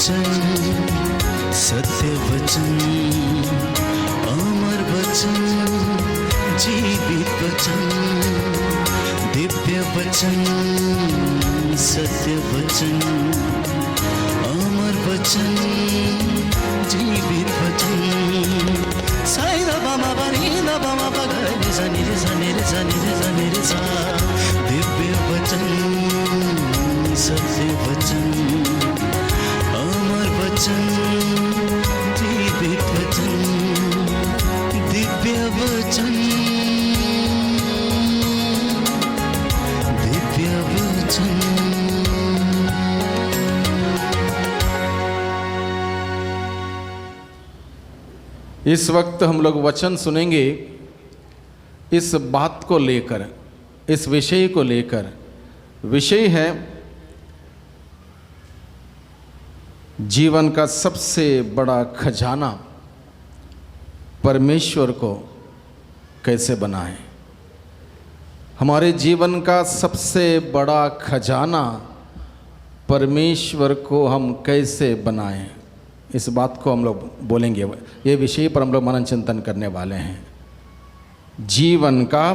वचन, सत्य वचन, अमर वचन, जीवित वचन, दिव्य वचन, सत्य वचन, अमर वचन, जीवित वचन। साई दा बा मा बा नी दा बा मा बा गा रे सा नी रे सा नी रे सा नी रे सा नी रे सा। दिव्य वचन, सत्य वचन, अमर वचन, जीवित वचन, दिव्य वचन, दिव्य वचन। इस वक्त हम लोग वचन सुनेंगे इस बात को लेकर, इस विषय को लेकर। विषय है जीवन का सबसे बड़ा खजाना परमेश्वर को कैसे बनाएं। हमारे जीवन का सबसे बड़ा खजाना परमेश्वर को हम कैसे बनाएं, इस बात को हम लोग बोलेंगे। ये विषय पर हम लोग मनन चिंतन करने वाले हैं। जीवन का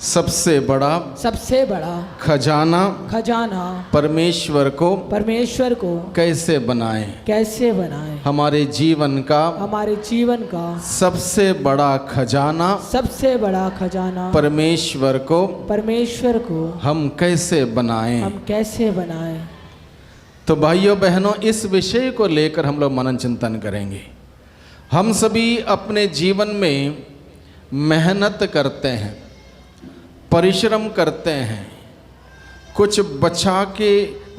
सबसे बड़ा खजाना परमेश्वर को कैसे बनाएं। हमारे जीवन का सबसे बड़ा खजाना परमेश्वर को हम कैसे बनाएं। तो भाइयों बहनों, इस विषय को लेकर हम लोग मनन चिंतन करेंगे। हम सभी अपने जीवन में मेहनत करते हैं, परिश्रम करते हैं, कुछ बचा के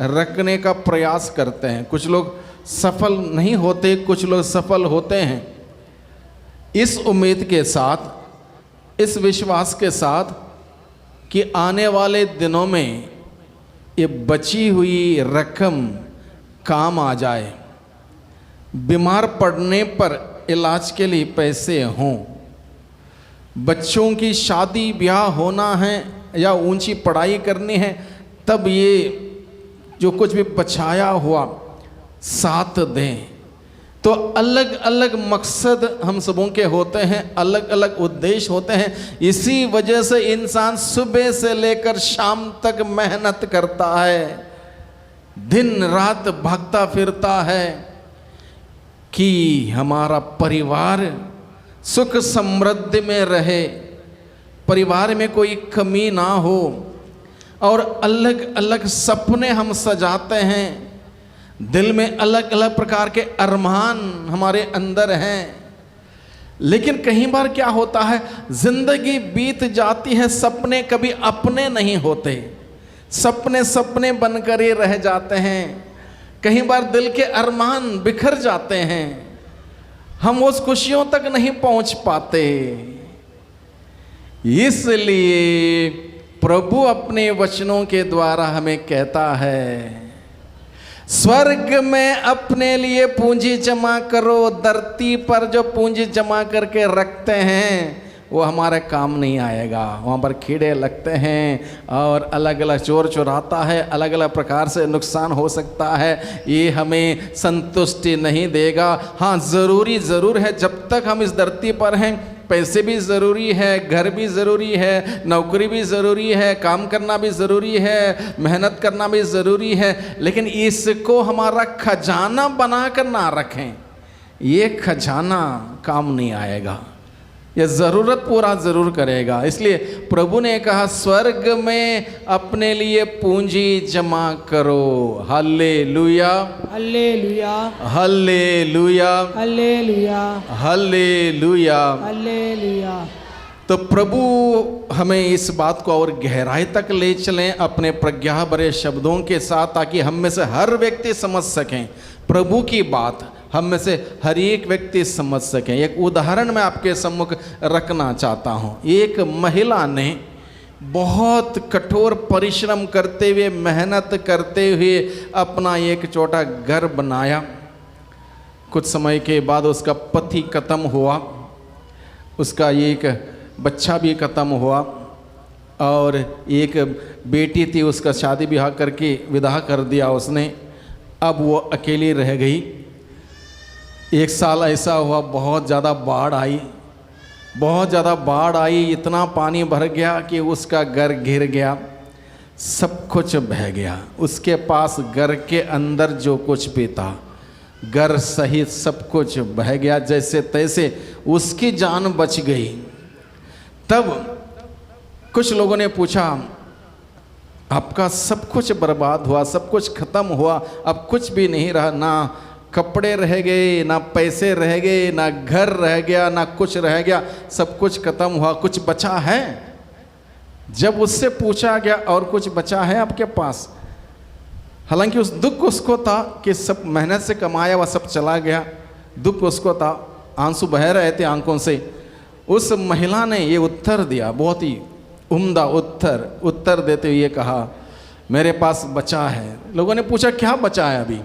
रखने का प्रयास करते हैं। कुछ लोग सफल नहीं होते, कुछ लोग सफल होते हैं। इस उम्मीद के साथ, इस विश्वास के साथ कि आने वाले दिनों में ये बची हुई रकम काम आ जाए, बीमार पड़ने पर इलाज के लिए पैसे हों, बच्चों की शादी ब्याह होना है या ऊंची पढ़ाई करनी है, तब ये जो कुछ भी बचाया हुआ साथ दें। तो अलग अलग मकसद हम सबों के होते हैं, अलग अलग उद्देश्य होते हैं। इसी वजह से इंसान सुबह से लेकर शाम तक मेहनत करता है, दिन रात भागता फिरता है कि हमारा परिवार सुख समृद्धि में रहे, परिवार में कोई कमी ना हो। और अलग अलग सपने हम सजाते हैं, दिल में अलग अलग प्रकार के अरमान हमारे अंदर हैं। लेकिन कई बार क्या होता है, जिंदगी बीत जाती है, सपने कभी अपने नहीं होते, सपने सपने बनकर ही रह जाते हैं। कई बार दिल के अरमान बिखर जाते हैं, हम उस खुशियों तक नहीं पहुंच पाते। इसलिए प्रभु अपने वचनों के द्वारा हमें कहता है, स्वर्ग में अपने लिए पूंजी जमा करो, धरती पर जो पूंजी जमा करके रखते हैं वो हमारे काम नहीं आएगा। वहाँ पर कीड़े लगते हैं और अलग अलग चोर चुराता है, अलग अलग प्रकार से नुकसान हो सकता है। ये हमें संतुष्टि नहीं देगा। हाँ, ज़रूरी ज़रूर है, जब तक हम इस धरती पर हैं पैसे भी ज़रूरी है, घर भी ज़रूरी है, नौकरी भी ज़रूरी है, काम करना भी ज़रूरी है, मेहनत करना भी ज़रूरी है। लेकिन इसको हमारा खजाना बना कर ना रखें, ये खजाना काम नहीं आएगा, ये ज़रूरत पूरा ज़रूर करेगा। इसलिए प्रभु ने कहा, स्वर्ग में अपने लिए पूंजी जमा करो। Hallelujah, hallelujah, hallelujah, hallelujah, hallelujah, hallelujah. तो प्रभु हमें इस बात को और गहराई तक ले चलें अपने प्रज्ञा भरे शब्दों के साथ, ताकि हम में से हर व्यक्ति समझ सकें प्रभु की बात, हम में से हर एक व्यक्ति समझ सकें। एक उदाहरण मैं आपके सम्मुख रखना चाहता हूँ। एक महिला ने बहुत कठोर परिश्रम करते हुए, मेहनत करते हुए अपना एक छोटा घर बनाया। कुछ समय के बाद उसका पति खत्म हुआ, उसका एक बच्चा भी खत्म हुआ और एक बेटी थी, उसका शादी ब्याह करके विदा कर दिया उसने। अब वो अकेली रह गई। एक साल ऐसा हुआ, बहुत ज़्यादा बाढ़ आई, बहुत ज़्यादा बाढ़ आई, इतना पानी भर गया कि उसका घर घिर गया, सब कुछ बह गया। उसके पास घर के अंदर जो कुछ भी था, घर सहित सब कुछ बह गया, जैसे तैसे उसकी जान बच गई। तब कुछ लोगों ने पूछा, आपका सब कुछ बर्बाद हुआ, सब कुछ खत्म हुआ, अब कुछ भी नहीं रहा, ना कपड़े रह गए, ना पैसे रह गए, ना घर रह गया, ना कुछ रह गया, सब कुछ खत्म हुआ, कुछ बचा है? जब उससे पूछा गया और कुछ बचा है आपके पास, हालांकि उस दुख उसको था कि सब मेहनत से कमाया हुआ सब चला गया, दुख उसको था, आंसू बह रहे थे आंखों से। उस महिला ने ये उत्तर दिया, बहुत ही उम्दा उत्तर देते हुए ये कहा, मेरे पास बचा है। लोगों ने पूछा, क्या बचा है अभी?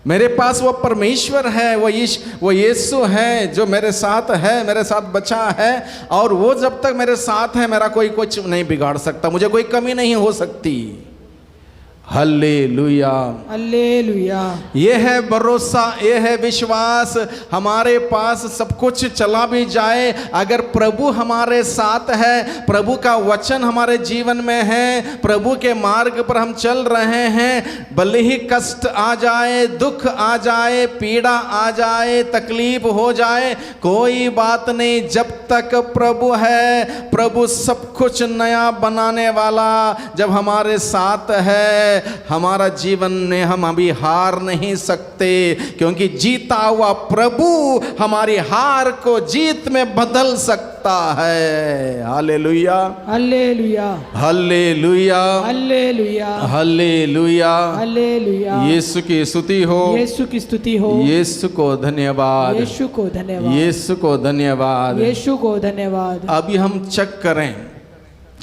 मेरे पास वो परमेश्वर है, वो यीशु है जो मेरे साथ है, मेरे साथ बचा है, और वो जब तक मेरे साथ है मेरा कोई कुछ नहीं बिगाड़ सकता, मुझे कोई कमी नहीं हो सकती। Hallelujah, hallelujah. ये है भरोसा, ये है विश्वास। हमारे पास सब कुछ चला भी जाए, अगर प्रभु हमारे साथ है, प्रभु का वचन हमारे जीवन में है, प्रभु के मार्ग पर हम चल रहे हैं, भले ही कष्ट आ जाए, दुख आ जाए, पीड़ा आ जाए, तकलीफ हो जाए, कोई बात नहीं, जब तक प्रभु है, प्रभु सब कुछ नया बनाने वाला जब हमारे साथ है, हमारा जीवन में हम अभी हार नहीं सकते, क्योंकि जीता हुआ प्रभु हमारी हार को जीत में बदल सकता है। Hallelujah, hallelujah, hallelujah, hallelujah, hallelujah, hallelujah. Yeshu की स्तुति हो, यीशु की स्तुति हो, यीशु को धन्यवाद, यीशु को धन्यवाद, यीशु को धन्यवाद, यीशु को धन्यवाद। अभी हम चेक करें,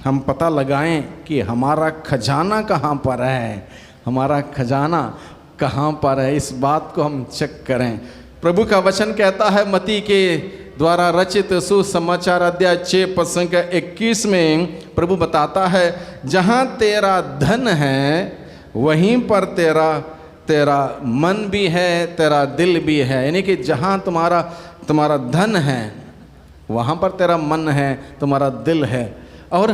हम पता लगाएं कि हमारा खजाना कहाँ पर है, हमारा खजाना कहाँ पर है, इस बात को हम चेक करें। प्रभु का वचन कहता है, मत्ती के द्वारा रचित सुसमाचार अध्याय 6 पद संख्या 21 में प्रभु बताता है, जहाँ तेरा धन है वहीं पर तेरा मन भी है, तेरा दिल भी है। यानी कि जहाँ तुम्हारा धन है वहाँ पर तेरा मन है, तुम्हारा दिल है। और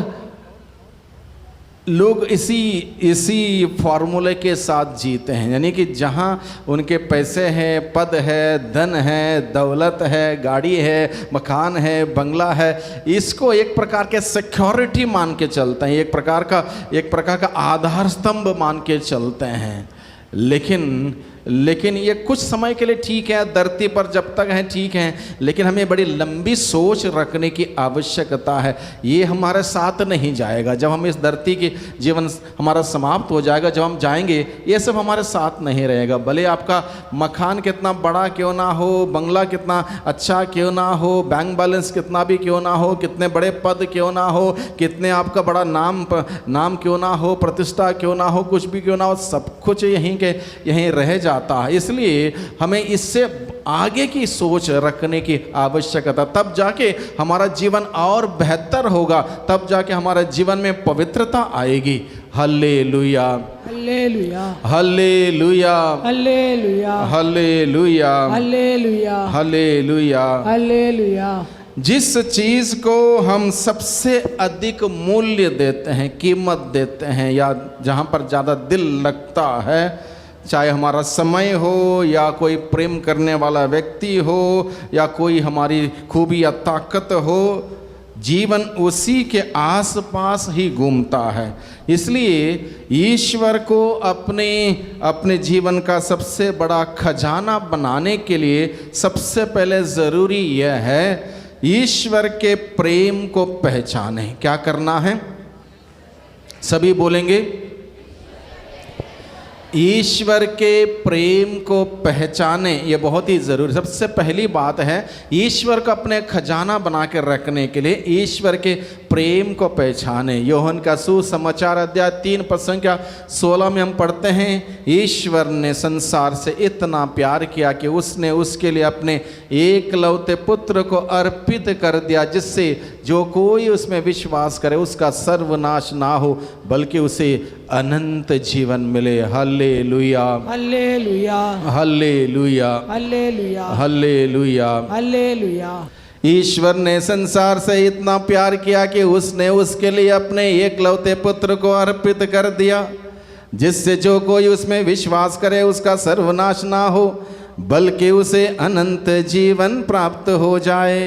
लोग इसी फॉर्मूले के साथ जीते हैं, यानी कि जहाँ उनके पैसे हैं, पद है, धन है, दौलत है, गाड़ी है, मकान है, बंगला है, इसको एक प्रकार के सिक्योरिटी मान के चलते हैं, एक प्रकार का आधार स्तंभ मान के चलते हैं। लेकिन ये कुछ समय के लिए ठीक है, धरती पर जब तक है ठीक है, लेकिन हमें बड़ी लंबी सोच रखने की आवश्यकता है। ये हमारे साथ नहीं जाएगा, जब हम इस धरती की जीवन हमारा समाप्त हो जाएगा, जब हम जाएंगे, ये सब हमारे साथ नहीं रहेगा। भले आपका मकान कितना बड़ा क्यों ना हो, बंगला कितना अच्छा क्यों ना हो, बैंक बैलेंस कितना भी क्यों ना हो, कितने बड़े पद क्यों ना हो, कितने आपका बड़ा नाम क्यों ना हो, प्रतिष्ठा क्यों ना हो, कुछ भी क्यों ना हो, सब कुछ यहीं रह जाता है। इसलिए हमें इससे आगे की सोच रखने की आवश्यकता, तब जाके हमारा जीवन और बेहतर होगा, तब जाके हमारे जीवन में पवित्रता आएगी। Hallelujah, hallelujah, hallelujah, hallelujah, hallelujah, hallelujah, hallelujah, hallelujah. जिस चीज को हम सबसे अधिक मूल्य देते हैं, कीमत देते हैं, या जहां पर ज्यादा दिल लगता है, चाहे हमारा समय हो, या कोई प्रेम करने वाला व्यक्ति हो, या कोई हमारी खूबी या ताकत हो, जीवन उसी के आसपास ही घूमता है। इसलिए ईश्वर को अपने जीवन का सबसे बड़ा खजाना बनाने के लिए सबसे पहले ज़रूरी यह है, ईश्वर के प्रेम को पहचाने। क्या करना है? सभी बोलेंगे, ईश्वर के प्रेम को पहचाने। ये बहुत ही ज़रूरी, सबसे पहली बात है, ईश्वर को अपने खजाना बना के रखने के लिए ईश्वर के प्रेम को पहचाने। यूहन्ना का सुसमाचार अध्याय 3 पद संख्या 16 में हम पढ़ते हैं, ईश्वर ने संसार से इतना प्यार किया कि उसने उसके लिए अपने एकलौते पुत्र को अर्पित कर दिया, जिससे जो कोई उसमें विश्वास करे उसका सर्वनाश ना हो, बल्कि उसे अनंत जीवन मिले। Hallelujah, hallelujah hallelujah hallelujah hallelujah hallelujah. Hallelujah. ईश्वर ने संसार से इतना प्यार किया कि उसने उसके लिए अपने एकलौते पुत्र को अर्पित कर दिया, जिससे जो कोई उसमें विश्वास करे उसका सर्वनाश ना हो बल्कि उसे अनंत जीवन प्राप्त हो जाए।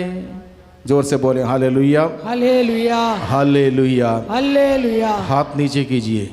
जोर से बोले हालेलुया हालेलुया हालेलुया। हालेलुया। हाथ नीचे कीजिए।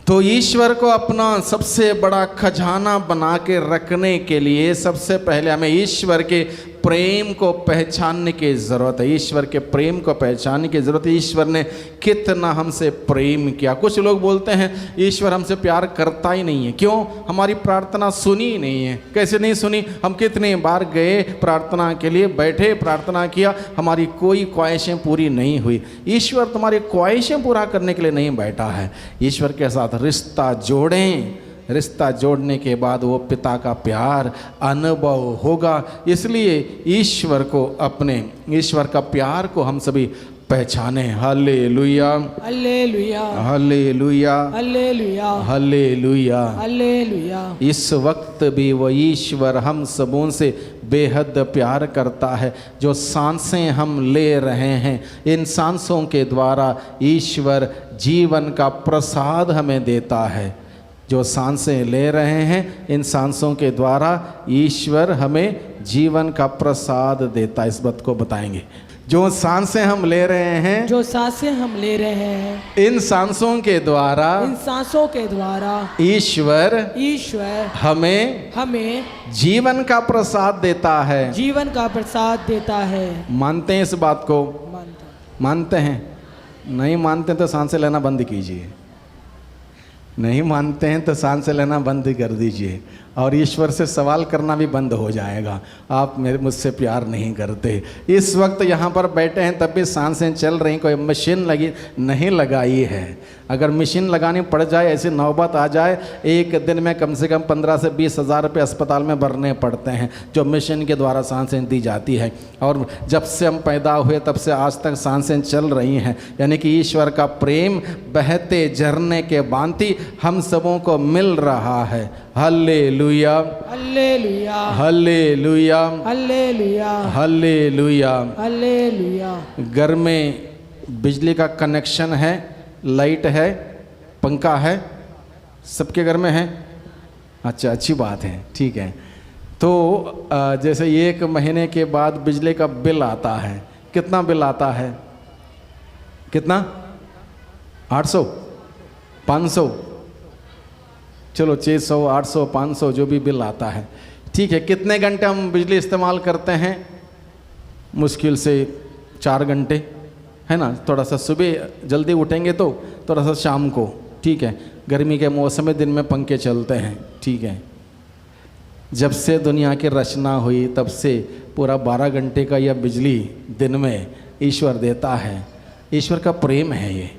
तो ईश्वर को अपना सबसे बड़ा खजाना बना के रखने के लिए सबसे पहले हमें ईश्वर के प्रेम को पहचानने की ज़रूरत है। ईश्वर के प्रेम को पहचानने की ज़रूरत है। ईश्वर ने कितना हमसे प्रेम किया। कुछ लोग बोलते हैं ईश्वर हमसे प्यार करता ही नहीं है। क्यों? हमारी प्रार्थना सुनी ही नहीं है। कैसे नहीं सुनी? हम कितने बार गए प्रार्थना के लिए, बैठे प्रार्थना किया, हमारी कोई ख्वाहिशें पूरी नहीं हुई। ईश्वर तुम्हारी ख्वाहिशें पूरा करने के लिए नहीं बैठा है। ईश्वर के साथ रिश्ता जोड़ें, रिश्ता जोड़ने के बाद वो पिता का प्यार अनुभव होगा। इसलिए ईश्वर को, अपने ईश्वर का प्यार को हम सभी पहचाने। Hallelujah hallelujah hallelujah hallelujah hallelujah. Hallelujah. इस वक्त भी वो ईश्वर हम सबों से बेहद प्यार करता है। जो सांसें हम ले रहे हैं, इन सांसों के द्वारा ईश्वर जीवन का प्रसाद हमें देता है। जो सांसें ले रहे हैं, इन सांसों के द्वारा ईश्वर हमें जीवन का प्रसाद देता है। इस बात को बताएंगे। जो सांसें हम ले रहे हैं, जो सांसें हम ले रहे हैं, इन सांसों के द्वारा, इन सांसों के द्वारा ईश्वर हमें जीवन का प्रसाद देता है। जीवन का प्रसाद देता है। मानते हैं इस बात को? मानते हैं? नहीं मानते तो सांसें लेना बंद कीजिए। नहीं मानते हैं तो सांसें लेना बंद कर दीजिए और ईश्वर से सवाल करना भी बंद हो जाएगा। आप मुझसे प्यार नहीं करते। इस वक्त यहाँ पर बैठे हैं तब भी सांसें चल रही, कोई मशीन लगी नहीं लगाई है। अगर मशीन लगानी पड़ जाए, ऐसी नौबत आ जाए, एक दिन में कम से कम 15 से 20 हज़ार रुपये अस्पताल में भरने पड़ते हैं, जो मशीन के द्वारा सांसें दी जाती है। और जब से हम पैदा हुए तब से आज तक सांसें चल रही हैं। यानी कि ईश्वर का प्रेम बहते झरने के भांति हम सबों को मिल रहा है। Hallelujah hallelujah hallelujah hallelujah hallelujah. Hallelujah. घर में बिजली का कनेक्शन है, लाइट है, पंखा है, सबके घर में है। अच्छा, अच्छी बात है, ठीक है। तो जैसे 1 महीने के बाद बिजली का बिल आता है, कितना बिल आता है? कितना? 800, 500, चलो 600, 800, 500 जो भी बिल आता है, ठीक है। कितने घंटे हम बिजली इस्तेमाल करते हैं? मुश्किल से 4 घंटे, है ना। थोड़ा सा सुबह जल्दी उठेंगे तो थोड़ा सा शाम को, ठीक है। गर्मी के मौसम में दिन में पंखे चलते हैं, ठीक है। जब से दुनिया की रचना हुई तब से पूरा 12 घंटे का यह बिजली दिन में ईश्वर देता है। ईश्वर का प्रेम है ये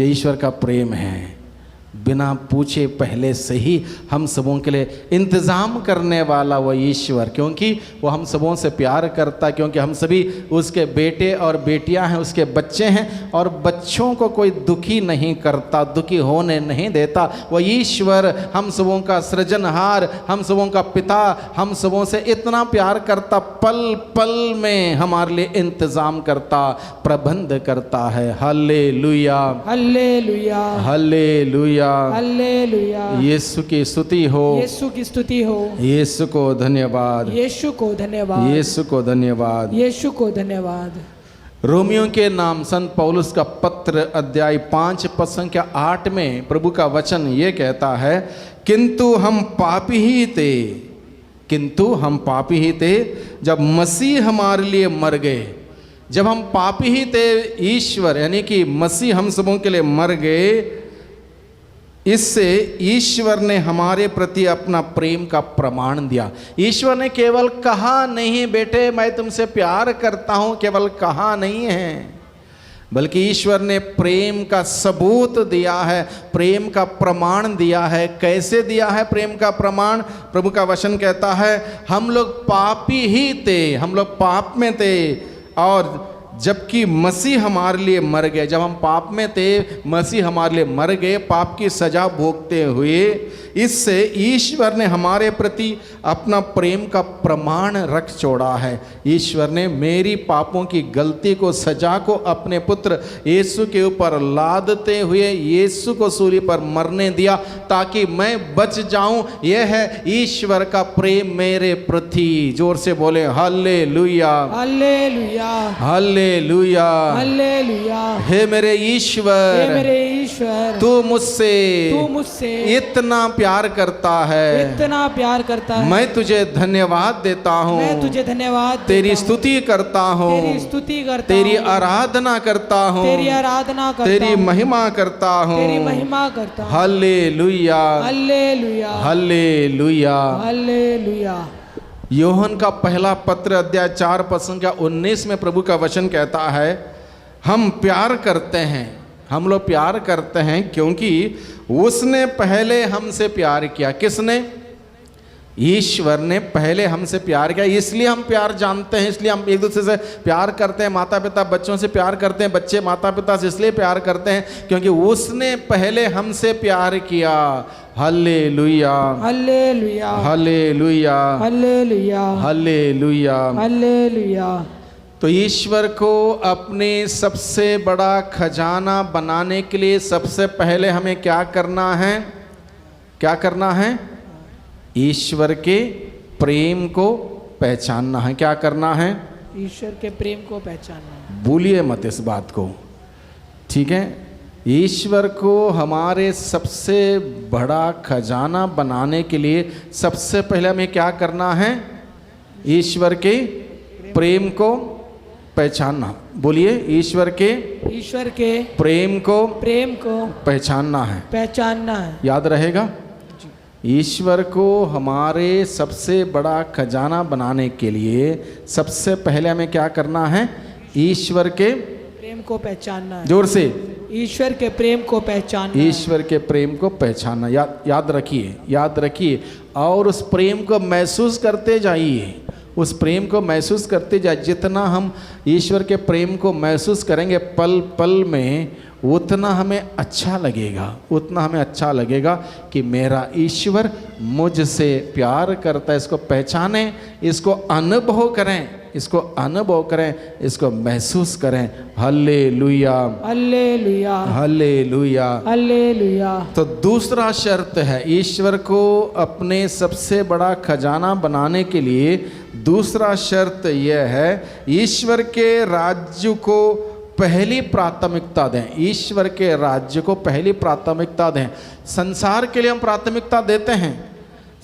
ईश्वर का प्रेम है। बिना पूछे पहले से ही हम सबों के लिए इंतज़ाम करने वाला वो ईश्वर, क्योंकि वो हम सबों से प्यार करता, क्योंकि हम सभी उसके बेटे और बेटियां हैं, उसके बच्चे हैं। और बच्चों को कोई दुखी नहीं करता, दुखी होने नहीं देता। वो ईश्वर हम सबों का सृजनहार, हम सबों का पिता, हम सबों से इतना प्यार करता, पल पल में हमारे लिए इंतज़ाम करता, प्रबंध करता है। Hallelujah hallelujah hallelujah hallelujah. Yeshu की स्तुति हो, यीशु की स्तुति हो। यीशु को धन्यवाद, यीशु को धन्यवाद, यीशु को धन्यवाद, यीशु को धन्यवाद। रोमियों के नाम संत पौलुस का पत्र अध्याय 5 पद संख्या 8 में प्रभु का वचन ये कहता है, किंतु हम पापी ही थे, किंतु हम पापी ही थे जब मसीह हमारे लिए मर गए। जब हम पापी ही थे, ईश्वर यानी कि मसीह हम सबों के लिए मर गए। इससे ईश्वर ने हमारे प्रति अपना प्रेम का प्रमाण दिया। ईश्वर ने केवल कहा नहीं, बेटे मैं तुमसे प्यार करता हूं, केवल कहा नहीं है, बल्कि ईश्वर ने प्रेम का सबूत दिया है, प्रेम का प्रमाण दिया है। कैसे दिया है प्रेम का प्रमाण? प्रभु का वचन कहता है, हम लोग पापी ही थे, हम लोग पाप में थे, और जबकि मसीह हमारे लिए मर गए, जब हम पाप में थे मसीह हमारे लिए मर गए, पाप की सजा भोगते हुए। इससे ईश्वर ने हमारे प्रति अपना प्रेम का प्रमाण रख छोड़ा है। ईश्वर ने मेरी पापों की गलती को, सजा को अपने पुत्र यीशु के ऊपर लादते हुए यीशु को सूली पर मरने दिया ताकि मैं बच जाऊं। यह है ईश्वर का प्रेम मेरे प्रति। जोर से बोले हालेलुया, हालेलुया, हालेलुया, हालेलुया। हे मेरे ईश्वर, हे मेरे ईश्वर, तू मुझसे इतना प्यार करता है, इतना प्यार करता है। मैं तुझे धन्यवाद देता हूँ, मैं तुझे धन्यवाद तेरी स्तुति करता हूँ, तेरी स्तुति करता तेरी हूँ, आराधना करता हूँ, तेरी आराधना करता तेरी हूँ, महिमा करता हूँ, तेरी महिमा करता हूँ। Hallelujah, hallelujah, hallelujah, hallelujah. Yohan का पहला पत्र अध्याय 4 पद संख्या 19 में प्रभु का वचन कहता है, हम प्यार करते हैं, हम लोग प्यार करते हैं क्योंकि उसने पहले हमसे प्यार किया। किसने? ईश्वर ने पहले हमसे प्यार किया, इसलिए हम प्यार जानते हैं, इसलिए हम एक दूसरे से प्यार करते हैं। माता पिता बच्चों से प्यार करते हैं, बच्चे माता पिता से इसलिए प्यार करते हैं क्योंकि उसने पहले हमसे प्यार किया। Hallelujah, hallelujah, hallelujah, hallelujah, hallelujah, hallelujah. तो ईश्वर को अपने सबसे बड़ा खजाना बनाने के लिए सबसे पहले हमें क्या करना है? क्या करना है? ईश्वर के प्रेम को पहचानना है। क्या करना है? ईश्वर के प्रेम को पहचानना। भूलिए मत इस बात को, ठीक है? ईश्वर को हमारे सबसे बड़ा खजाना बनाने के लिए सबसे पहले हमें क्या करना है? ईश्वर के प्रेम को पहचानना। बोलिए, ईश्वर के प्रेम को पहचानना है, पहचानना है। याद रहेगा? ईश्वर को हमारे सबसे बड़ा खजाना बनाने के लिए सबसे पहले हमें क्या करना है? ईश्वर के प्रेम को पहचानना है। जोर से, ईश्वर के प्रेम को पहचानना। ईश्वर के प्रेम को पहचानना। याद रखिए, याद रखिए, और उस प्रेम को महसूस करते जाइए, उस प्रेम को महसूस करते जाए। जितना हम ईश्वर के प्रेम को महसूस करेंगे पल पल में, उतना हमें अच्छा लगेगा, उतना हमें अच्छा लगेगा कि मेरा ईश्वर मुझसे प्यार करता है। इसको पहचानें, इसको अनुभव करें, इसको अनुभव करें, इसको महसूस करें। Hallelujah, hallelujah, hallelujah, hallelujah. तो दूसरा शर्त है ईश्वर को अपने सबसे बड़ा खजाना बनाने के लिए। दूसरा शर्त यह है, ईश्वर के राज्य को पहली प्राथमिकता दें। ईश्वर के राज्य को पहली प्राथमिकता दें। संसार के लिए हम प्राथमिकता देते हैं,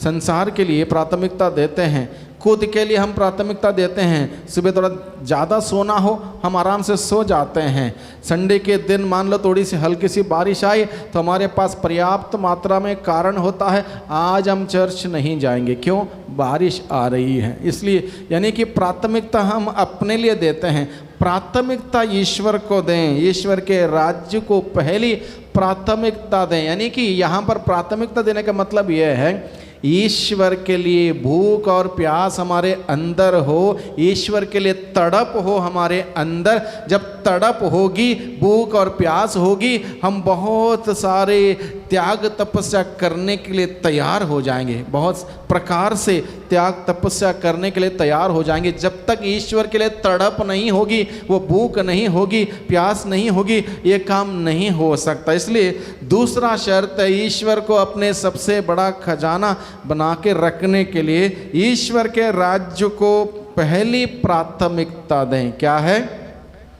संसार के लिए प्राथमिकता देते हैं, खुद के लिए हम प्राथमिकता देते हैं। सुबह थोड़ा ज़्यादा सोना हो, हम आराम से सो जाते हैं। संडे के दिन मान लो थोड़ी सी हल्की सी बारिश आई तो हमारे पास पर्याप्त मात्रा में कारण होता है, आज हम चर्च नहीं जाएंगे। क्यों? बारिश आ रही है, इसलिए। यानी कि प्राथमिकता हम अपने लिए देते हैं, प्राथमिकता ईश्वर को दें, ईश्वर के राज्य को पहली प्राथमिकता दें। यानी कि यहाँ पर प्राथमिकता देने का मतलब यह है, ईश्वर के लिए भूख और प्यास हमारे अंदर हो, ईश्वर के लिए तड़प हो हमारे अंदर। जब तड़प होगी, भूख और प्यास होगी, हम बहुत सारे त्याग तपस्या करने के लिए तैयार हो जाएंगे, बहुत प्रकार से त्याग तपस्या करने के लिए तैयार हो जाएंगे। जब तक ईश्वर के लिए तड़प नहीं होगी, वो भूख नहीं होगी, प्यास नहीं होगी, ये काम नहीं हो सकता। इसलिए दूसरा शर्त है, ईश्वर को अपने सबसे बड़ा खजाना बना के रखने के लिए ईश्वर के राज्य को पहली प्राथमिकता दें। क्या है?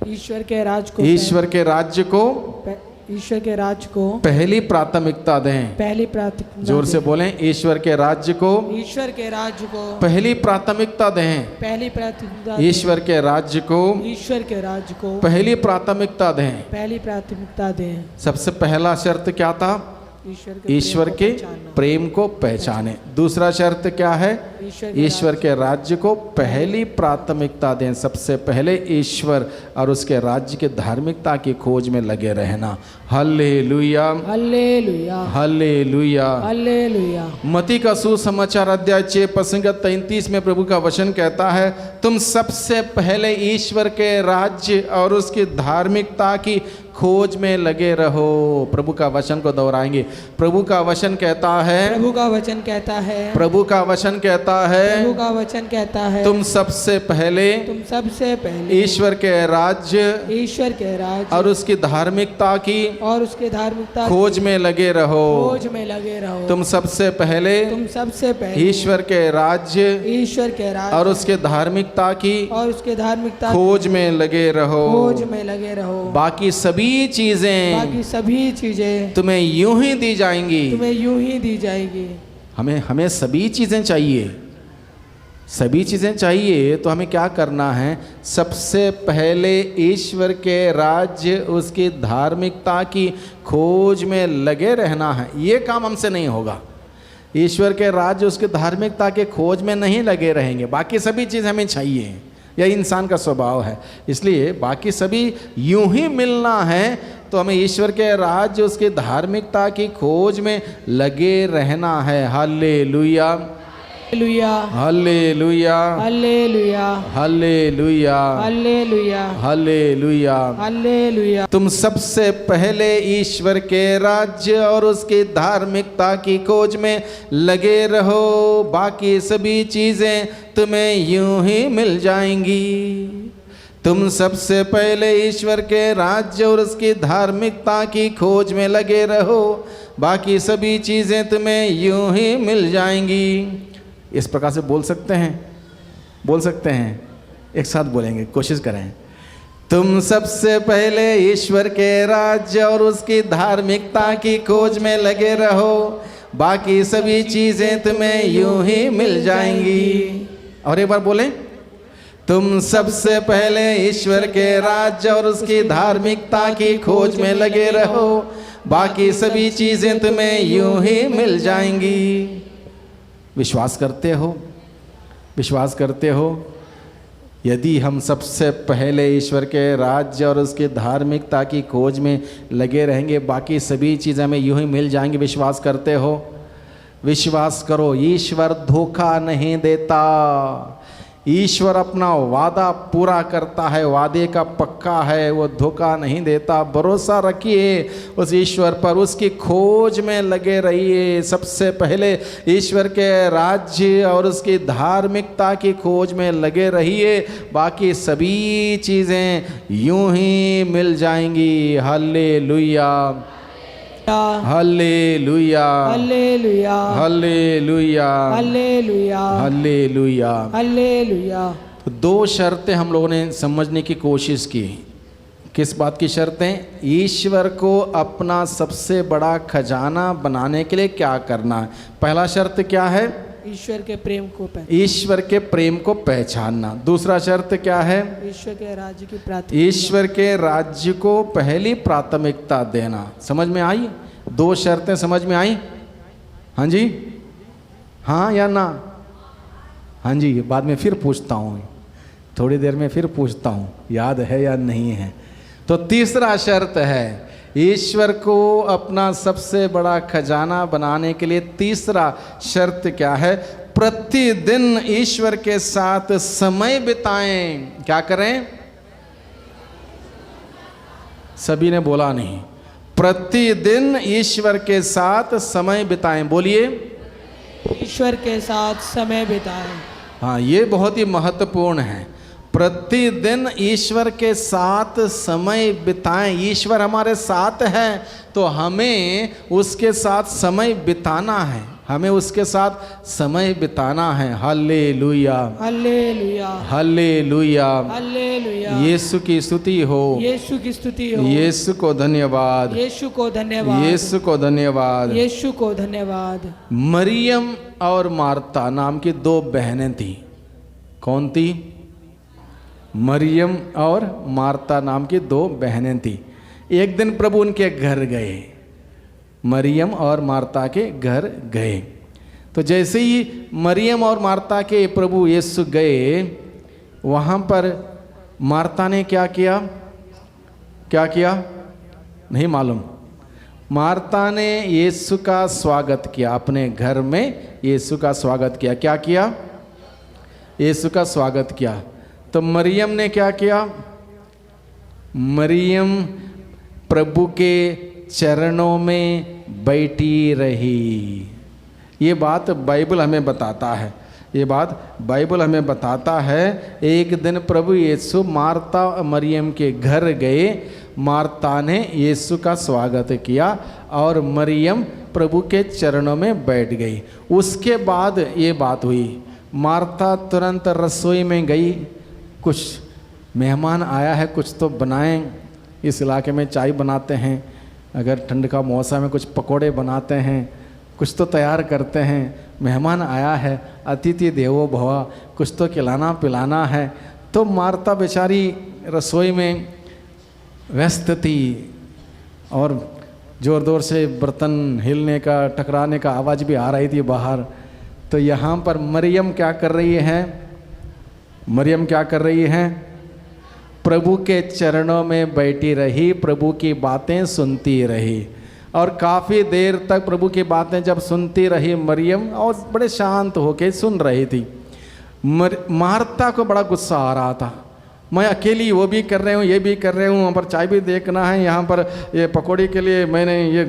ईश्वर के राज्य को, ईश्वर के राज्य को, ईश्वर के राज्य को पहली प्राथमिकता दें। पहली प्राथमिकता। जोर से बोलें, ईश्वर के राज्य को, ईश्वर के राज्य को पहली प्राथमिकता दें। पहली प्राथमिकता। ईश्वर के राज्य को, ईश्वर के राज्य को पहली प्राथमिकता दें। पहली प्राथमिकता दें। सबसे पहला शर्त क्या था? ईश्वर के प्रेम को पहचाने। दूसरा शर्त क्या है? ईश्वर के राज्य को पहली प्राथमिकता दें। सबसे पहले ईश्वर और उसके राज्य की धार्मिकता की खोज में लगे रहना। Hallelujah, hallelujah, hallelujah, hallelujah. मत्ती का सुसमाचार अध्याय 6 पद 33 में प्रभु का वचन कहता है, तुम सबसे पहले ईश्वर के राज्य और उसकी धार्मिकता की खोज में लगे रहो। प्रभु का वचन को दोहराएंगे। प्रभु का वचन कहता है, प्रभु का वचन कहता है, प्रभु का वचन कहता है, प्रभु का वचन कहता है, तुम सबसे पहले ईश्वर के राज्य और उसकी धार्मिकता की खोज में लगे रहो। तुम सबसे पहले ईश्वर के राज्य और उसके धार्मिकता की खोज में लगे रहो। बाकी सभी चीजें तुम्हें यूं ही दी जाएंगी। हमें सभी चीजें चाहिए। तो हमें क्या करना है? सबसे पहले ईश्वर के राज्य उसकी धार्मिकता की खोज में लगे रहना है। ये काम हमसे नहीं होगा। ईश्वर के राज्य उसकी धार्मिकता के खोज में नहीं लगे रहेंगे। बाकी सभी चीज़ हमें चाहिए, यह इंसान का स्वभाव है। इसलिए बाकी सभी यूं ही मिलना है तो हमें ईश्वर के राज्य उसकी धार्मिकता की खोज में लगे रहना है। Hallelujah, hallelujah, hallelujah, hallelujah, hallelujah, hallelujah, hallelujah. तुम सबसे पहले ईश्वर के राज्य और उसकी धार्मिकता की खोज में लगे रहो। बाकी सभी चीजें तुम्हें यूं ही मिल जाएंगी। तुम सबसे पहले ईश्वर के राज्य और उसकी धार्मिकता की खोज में लगे रहो। बाकी सभी चीजें तुम्हें यूं ही मिल जाएंगी। इस प्रकार से बोल सकते हैं। एक साथ बोलेंगे, कोशिश करें। तुम सबसे पहले ईश्वर के राज्य और उसकी धार्मिकता की खोज में लगे रहो। बाकी सभी चीजें तुम्हें यूं ही मिल जाएंगी। और एक बार बोलें, तुम सबसे पहले ईश्वर के राज्य और उसकी धार्मिकता की खोज में लगे रहो। बाकी सभी चीजें तुम्हें यूं ही मिल जाएंगी। विश्वास करते हो? यदि हम सबसे पहले ईश्वर के राज्य और उसकी धार्मिकता की खोज में लगे रहेंगे, बाकी सभी चीज़ें हमें यूं ही मिल जाएंगी। विश्वास करते हो? विश्वास करो। ईश्वर धोखा नहीं देता। ईश्वर अपना वादा पूरा करता है, वादे का पक्का है, वो धोखा नहीं देता। भरोसा रखिए उस ईश्वर पर, उसकी खोज में लगे रहिए। सबसे पहले ईश्वर के राज्य और उसकी धार्मिकता की खोज में लगे रहिए। बाकी सभी चीज़ें यूं ही मिल जाएंगी। Hallelujah, hallelujah, hallelujah, hallelujah, hallelujah, hallelujah, hallelujah. दो शर्तें हम लोगों ने समझने की कोशिश की। किस बात की शर्तें? ईश्वर को अपना सबसे बड़ा खजाना बनाने के लिए क्या करना है। पहला शर्त क्या है? ईश्वर के प्रेम को ईश्वर के प्रेम को पहचानना। दूसरा शर्त क्या है? ईश्वर के राज्य की प्राथमिकता, ईश्वर के राज्य को पहली प्राथमिकता देना। समझ में आई? दो शर्तें समझ में आई? हाँ जी, हाँ या ना? हाँ जी, बाद में फिर पूछता हूँ, थोड़ी देर में फिर पूछता हूँ, याद है या नहीं है। तो तीसरा शर्त है, ईश्वर को अपना सबसे बड़ा खजाना बनाने के लिए तीसरा शर्त क्या है? प्रतिदिन ईश्वर के साथ समय बिताएं। क्या करें? सभी ने बोला नहीं। प्रतिदिन ईश्वर के साथ समय बिताएं। बोलिए, ईश्वर के साथ समय बिताएं। हाँ, ये बहुत ही महत्वपूर्ण है। प्रतिदिन ईश्वर के साथ समय बिताएं। ईश्वर हमारे साथ है तो हमें उसके साथ समय बिताना है, हमें उसके साथ समय बिताना है। Hallelujah, hallelujah, hallelujah, hallelujah. Yeshu की स्तुति हो, यीशु की स्तुति हो। यीशु को धन्यवाद, यीशु को धन्यवाद, यीशु को धन्यवाद, यीशु को धन्यवाद। मरियम और मार्ता नाम की दो बहनें थी। कौन थी? मरियम और मार्ता नाम की दो बहनें थी। एक दिन प्रभु उनके घर गए मरियम और मार्ता के घर गए। तो जैसे ही मरियम और मार्ता के प्रभु यीशु गए, वहाँ पर मार्ता ने क्या किया? क्या किया नहीं मालूम। मार्ता ने यीशु का स्वागत किया, अपने घर में यीशु का स्वागत किया। क्या किया? यीशु का स्वागत किया। तो मरियम ने क्या किया? मरियम प्रभु के चरणों में बैठी रही। ये बात बाइबल हमें बताता है, ये बात बाइबल हमें बताता है। एक दिन प्रभु यीशु मार्ता मरियम के घर गए। मार्ता ने यीशु का स्वागत किया और मरियम प्रभु के चरणों में बैठ गई। उसके बाद ये बात हुई, मार्ता तुरंत रसोई में गई। कुछ मेहमान आया है, कुछ तो बनाएं। इस इलाके में चाय बनाते हैं, अगर ठंड का मौसम है कुछ पकोड़े बनाते हैं, कुछ तो तैयार करते हैं। मेहमान आया है, अतिथि देवो भव, कुछ तो खिलाना पिलाना है। तो मार्ता बेचारी रसोई में व्यस्त थी और ज़ोर ज़ोर से बर्तन हिलने का, टकराने का आवाज़ भी आ रही थी बाहर। तो यहाँ पर मरियम क्या कर रही है? मरियम क्या कर रही है? प्रभु के चरणों में बैठी रही, प्रभु की बातें सुनती रही। और काफ़ी देर तक प्रभु की बातें जब सुनती रही मरियम, और बड़े शांत होकर सुन रही थी। मार्ता को बड़ा गुस्सा आ रहा था, मैं अकेली वो भी कर रही हूँ, ये भी कर रही हूँ, वहाँ पर चाय भी देखना है, यहाँ पर ये पकौड़ी के लिए मैंने ये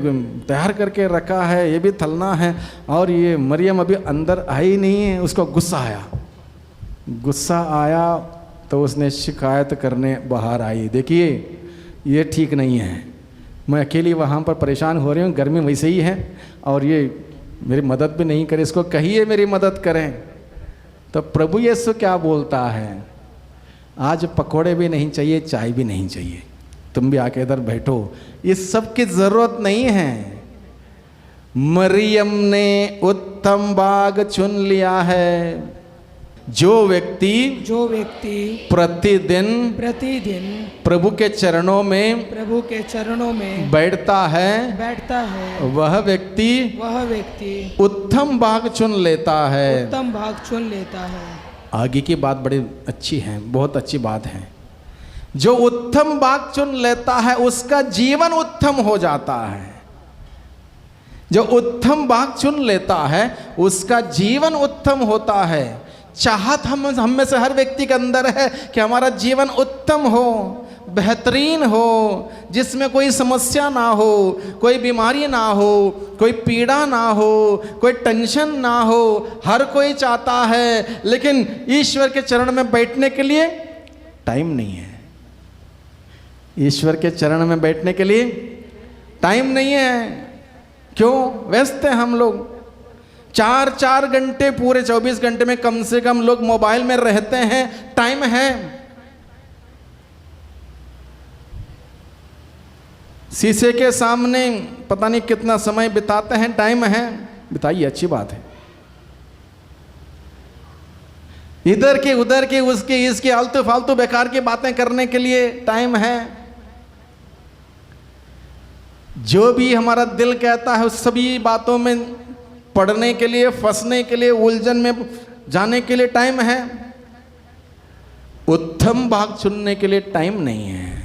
तैयार करके रखा है, ये भी तलना है, और ये मरियम अभी अंदर आई नहीं है। उसको गुस्सा आया। गुस्सा आया तो उसने शिकायत करने बाहर आई, देखिए ये ठीक नहीं है, मैं अकेली वहाँ पर परेशान हो रही हूँ, गर्मी वैसे ही है, और ये मेरी मदद भी नहीं करे, इसको कहिए मेरी मदद करें। तो प्रभु यीशु क्या बोलता है? आज पकोड़े भी नहीं चाहिए, चाय भी नहीं चाहिए, तुम भी आके इधर बैठो, इस सब की जरूरत नहीं है। मरियम ने उत्तम भाग चुन लिया है। जो व्यक्ति प्रतिदिन प्रभु के चरणों में बैठता है, वह व्यक्ति उत्तम भाग चुन लेता है। आगे की बात बड़ी अच्छी है, बहुत अच्छी बात है। जो उत्तम भाग चुन लेता है उसका जीवन उत्तम हो जाता है। जो उत्तम भाग चुन लेता है उसका जीवन उत्तम होता है। चाहत हम में से हर व्यक्ति के अंदर है कि हमारा जीवन उत्तम हो, बेहतरीन हो, जिसमें कोई समस्या ना हो, कोई बीमारी ना हो, कोई पीड़ा ना हो, कोई टेंशन ना हो। हर कोई चाहता है, लेकिन ईश्वर के चरण में बैठने के लिए टाइम नहीं है। ईश्वर के चरण में बैठने के लिए टाइम नहीं है। क्यों? व्यस्त हैं हम लोग। 4 घंटे पूरे 24 घंटे में कम से कम लोग मोबाइल में रहते हैं। टाइम है। शीशे के सामने पता नहीं कितना समय बिताते हैं। टाइम है, बिताइए, अच्छी बात है। इधर के उधर के उसके इसके आलतू फालतू बेकार की बातें करने के लिए टाइम है। जो भी हमारा दिल कहता है उस सभी बातों में पढ़ने के लिए, फंसने के लिए, उलझन में जाने के लिए टाइम है। उत्तम भाग चुनने के लिए टाइम नहीं है।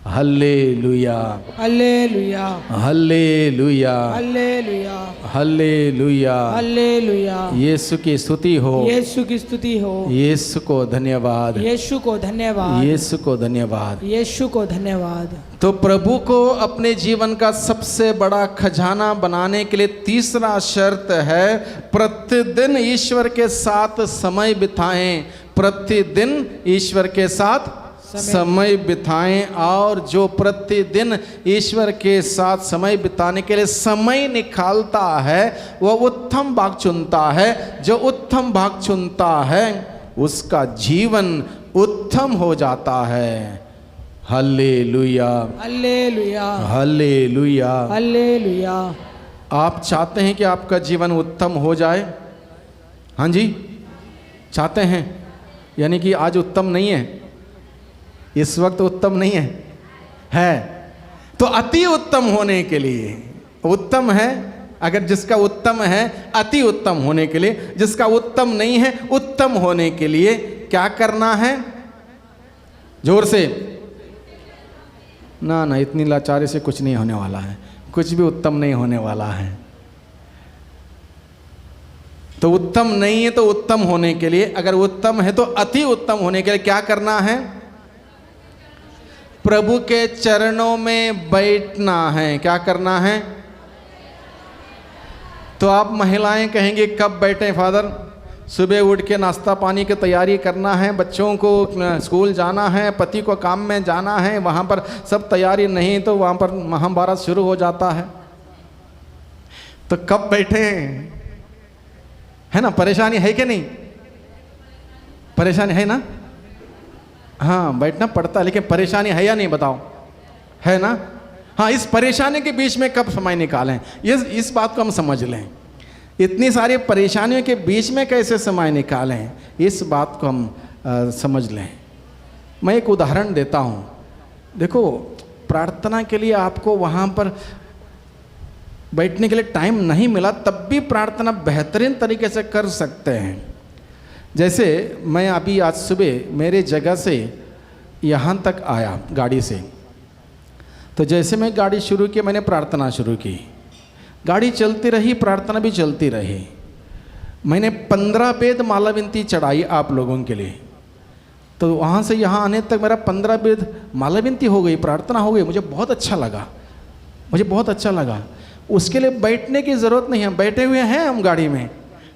Hallelujah, hallelujah, hallelujah, hallelujah, hallelujah, hallelujah. Yeshu की स्तुति हो, यीशु की स्तुति हो। यीशु को धन्यवाद, यीशु को धन्यवाद, यीशु को धन्यवाद, यीशु को धन्यवाद। तो प्रभु को अपने जीवन का सबसे बड़ा खजाना बनाने के लिए तीसरा शर्त है, प्रतिदिन ईश्वर के साथ समय बिताएं। प्रतिदिन ईश्वर के साथ समय बिताएं। और जो प्रतिदिन ईश्वर के साथ समय बिताने के लिए समय निकालता है वह उत्तम भाग चुनता है। जो उत्तम भाग चुनता है उसका जीवन उत्तम हो जाता है। Hallelujah, hallelujah, hallelujah, hallelujah. आप चाहते हैं कि आपका जीवन उत्तम हो जाए? हाँ जी, चाहते हैं। यानी कि आज उत्तम नहीं है, इस वक्त उत्तम नहीं है, है तो अति उत्तम होने के लिए, उत्तम है, अगर जिसका उत्तम है अति उत्तम होने के लिए, जिसका उत्तम नहीं है उत्तम होने के लिए क्या करना है? जोर से ना ना, इतनी लाचारी से कुछ नहीं होने वाला है, कुछ भी उत्तम नहीं होने वाला है। तो उत्तम नहीं है तो उत्तम होने के लिए, अगर उत्तम है तो अति उत्तम होने के लिए क्या करना है? प्रभु के चरणों में बैठना है। क्या करना है? तो आप महिलाएं कहेंगे कब बैठे फादर? सुबह उठ के नाश्ता पानी की तैयारी करना है, बच्चों को स्कूल जाना है, पति को काम में जाना है, वहाँ पर सब तैयारी नहीं तो वहाँ पर महाभारत शुरू हो जाता है। तो कब बैठे? है ना, परेशानी है कि नहीं? परेशानी है ना? हाँ, बैठना पड़ता है, लेकिन परेशानी है या नहीं बताओ? है ना? हाँ, इस परेशानी के बीच में कब समय निकालें, इस बात को हम समझ लें। इतनी सारी परेशानियों के बीच में कैसे समय निकालें, इस बात को हम समझ लें। मैं एक उदाहरण देता हूँ। देखो, प्रार्थना के लिए आपको वहाँ पर बैठने के लिए टाइम नहीं मिला, तब भी प्रार्थना बेहतरीन तरीके से कर सकते हैं। जैसे मैं अभी आज सुबह मेरे जगह से यहाँ तक आया गाड़ी से, तो जैसे मैं गाड़ी शुरू की मैंने प्रार्थना शुरू की, गाड़ी चलती रही, प्रार्थना भी चलती रही। मैंने 15 वेद माला विनती चढ़ाई आप लोगों के लिए, तो वहाँ से यहाँ आने तक मेरा 15 वेद माला विनती हो गई, प्रार्थना हो गई। मुझे बहुत अच्छा लगा, मुझे बहुत अच्छा लगा। उसके लिए बैठने की ज़रूरत नहीं है, बैठे हुए हैं हम गाड़ी में,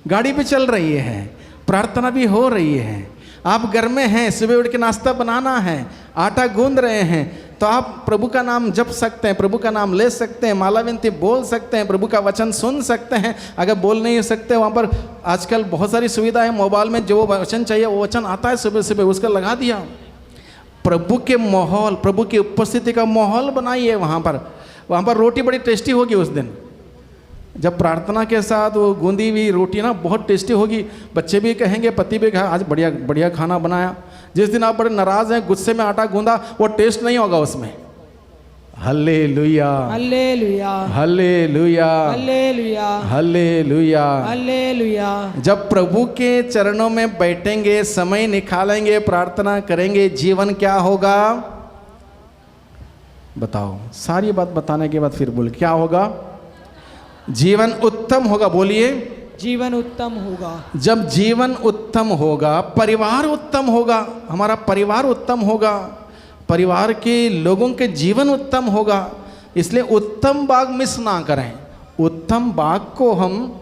गाड़ी भी चल रही है, प्रार्थना भी हो रही है। आप घर में हैं, सुबह उठ के नाश्ता बनाना है, आटा गूंद रहे हैं, तो आप प्रभु का नाम जप सकते हैं, प्रभु का नाम ले सकते हैं, माला विनती बोल सकते हैं, प्रभु का वचन सुन सकते हैं। अगर बोल नहीं सकते, वहाँ पर आजकल बहुत सारी सुविधा है, मोबाइल में जो वचन चाहिए वो वचन आता है, सुबह सुबह उसका लगा दिया। प्रभु के माहौल, प्रभु की उपस्थिति का माहौल बनाइए वहाँ पर रोटी बड़ी टेस्टी होगी उस दिन, जब प्रार्थना के साथ वो गूंदी हुई रोटी ना बहुत टेस्टी होगी। बच्चे भी कहेंगे, पति भी कहा आज बढ़िया बढ़िया खाना बनाया। जिस दिन आप बड़े नाराज़ हैं, गुस्से में आटा गूंदा, वो टेस्ट नहीं होगा उसमें। Hallelujah, hallelujah, hallelujah, hallelujah, hallelujah, hallelujah. जब प्रभु के चरणों में बैठेंगे, समय निकालेंगे, प्रार्थना करेंगे, जीवन क्या होगा बताओ? सारी बात बताने के बाद फिर बोल, क्या होगा? जीवन उत्तम होगा। बोलिए, जीवन उत्तम होगा। जब जीवन उत्तम होगा, परिवार उत्तम होगा, हमारा परिवार उत्तम होगा, परिवार के लोगों के जीवन उत्तम होगा। इसलिए उत्तम बाग मिस ना करें, उत्तम बाग को हम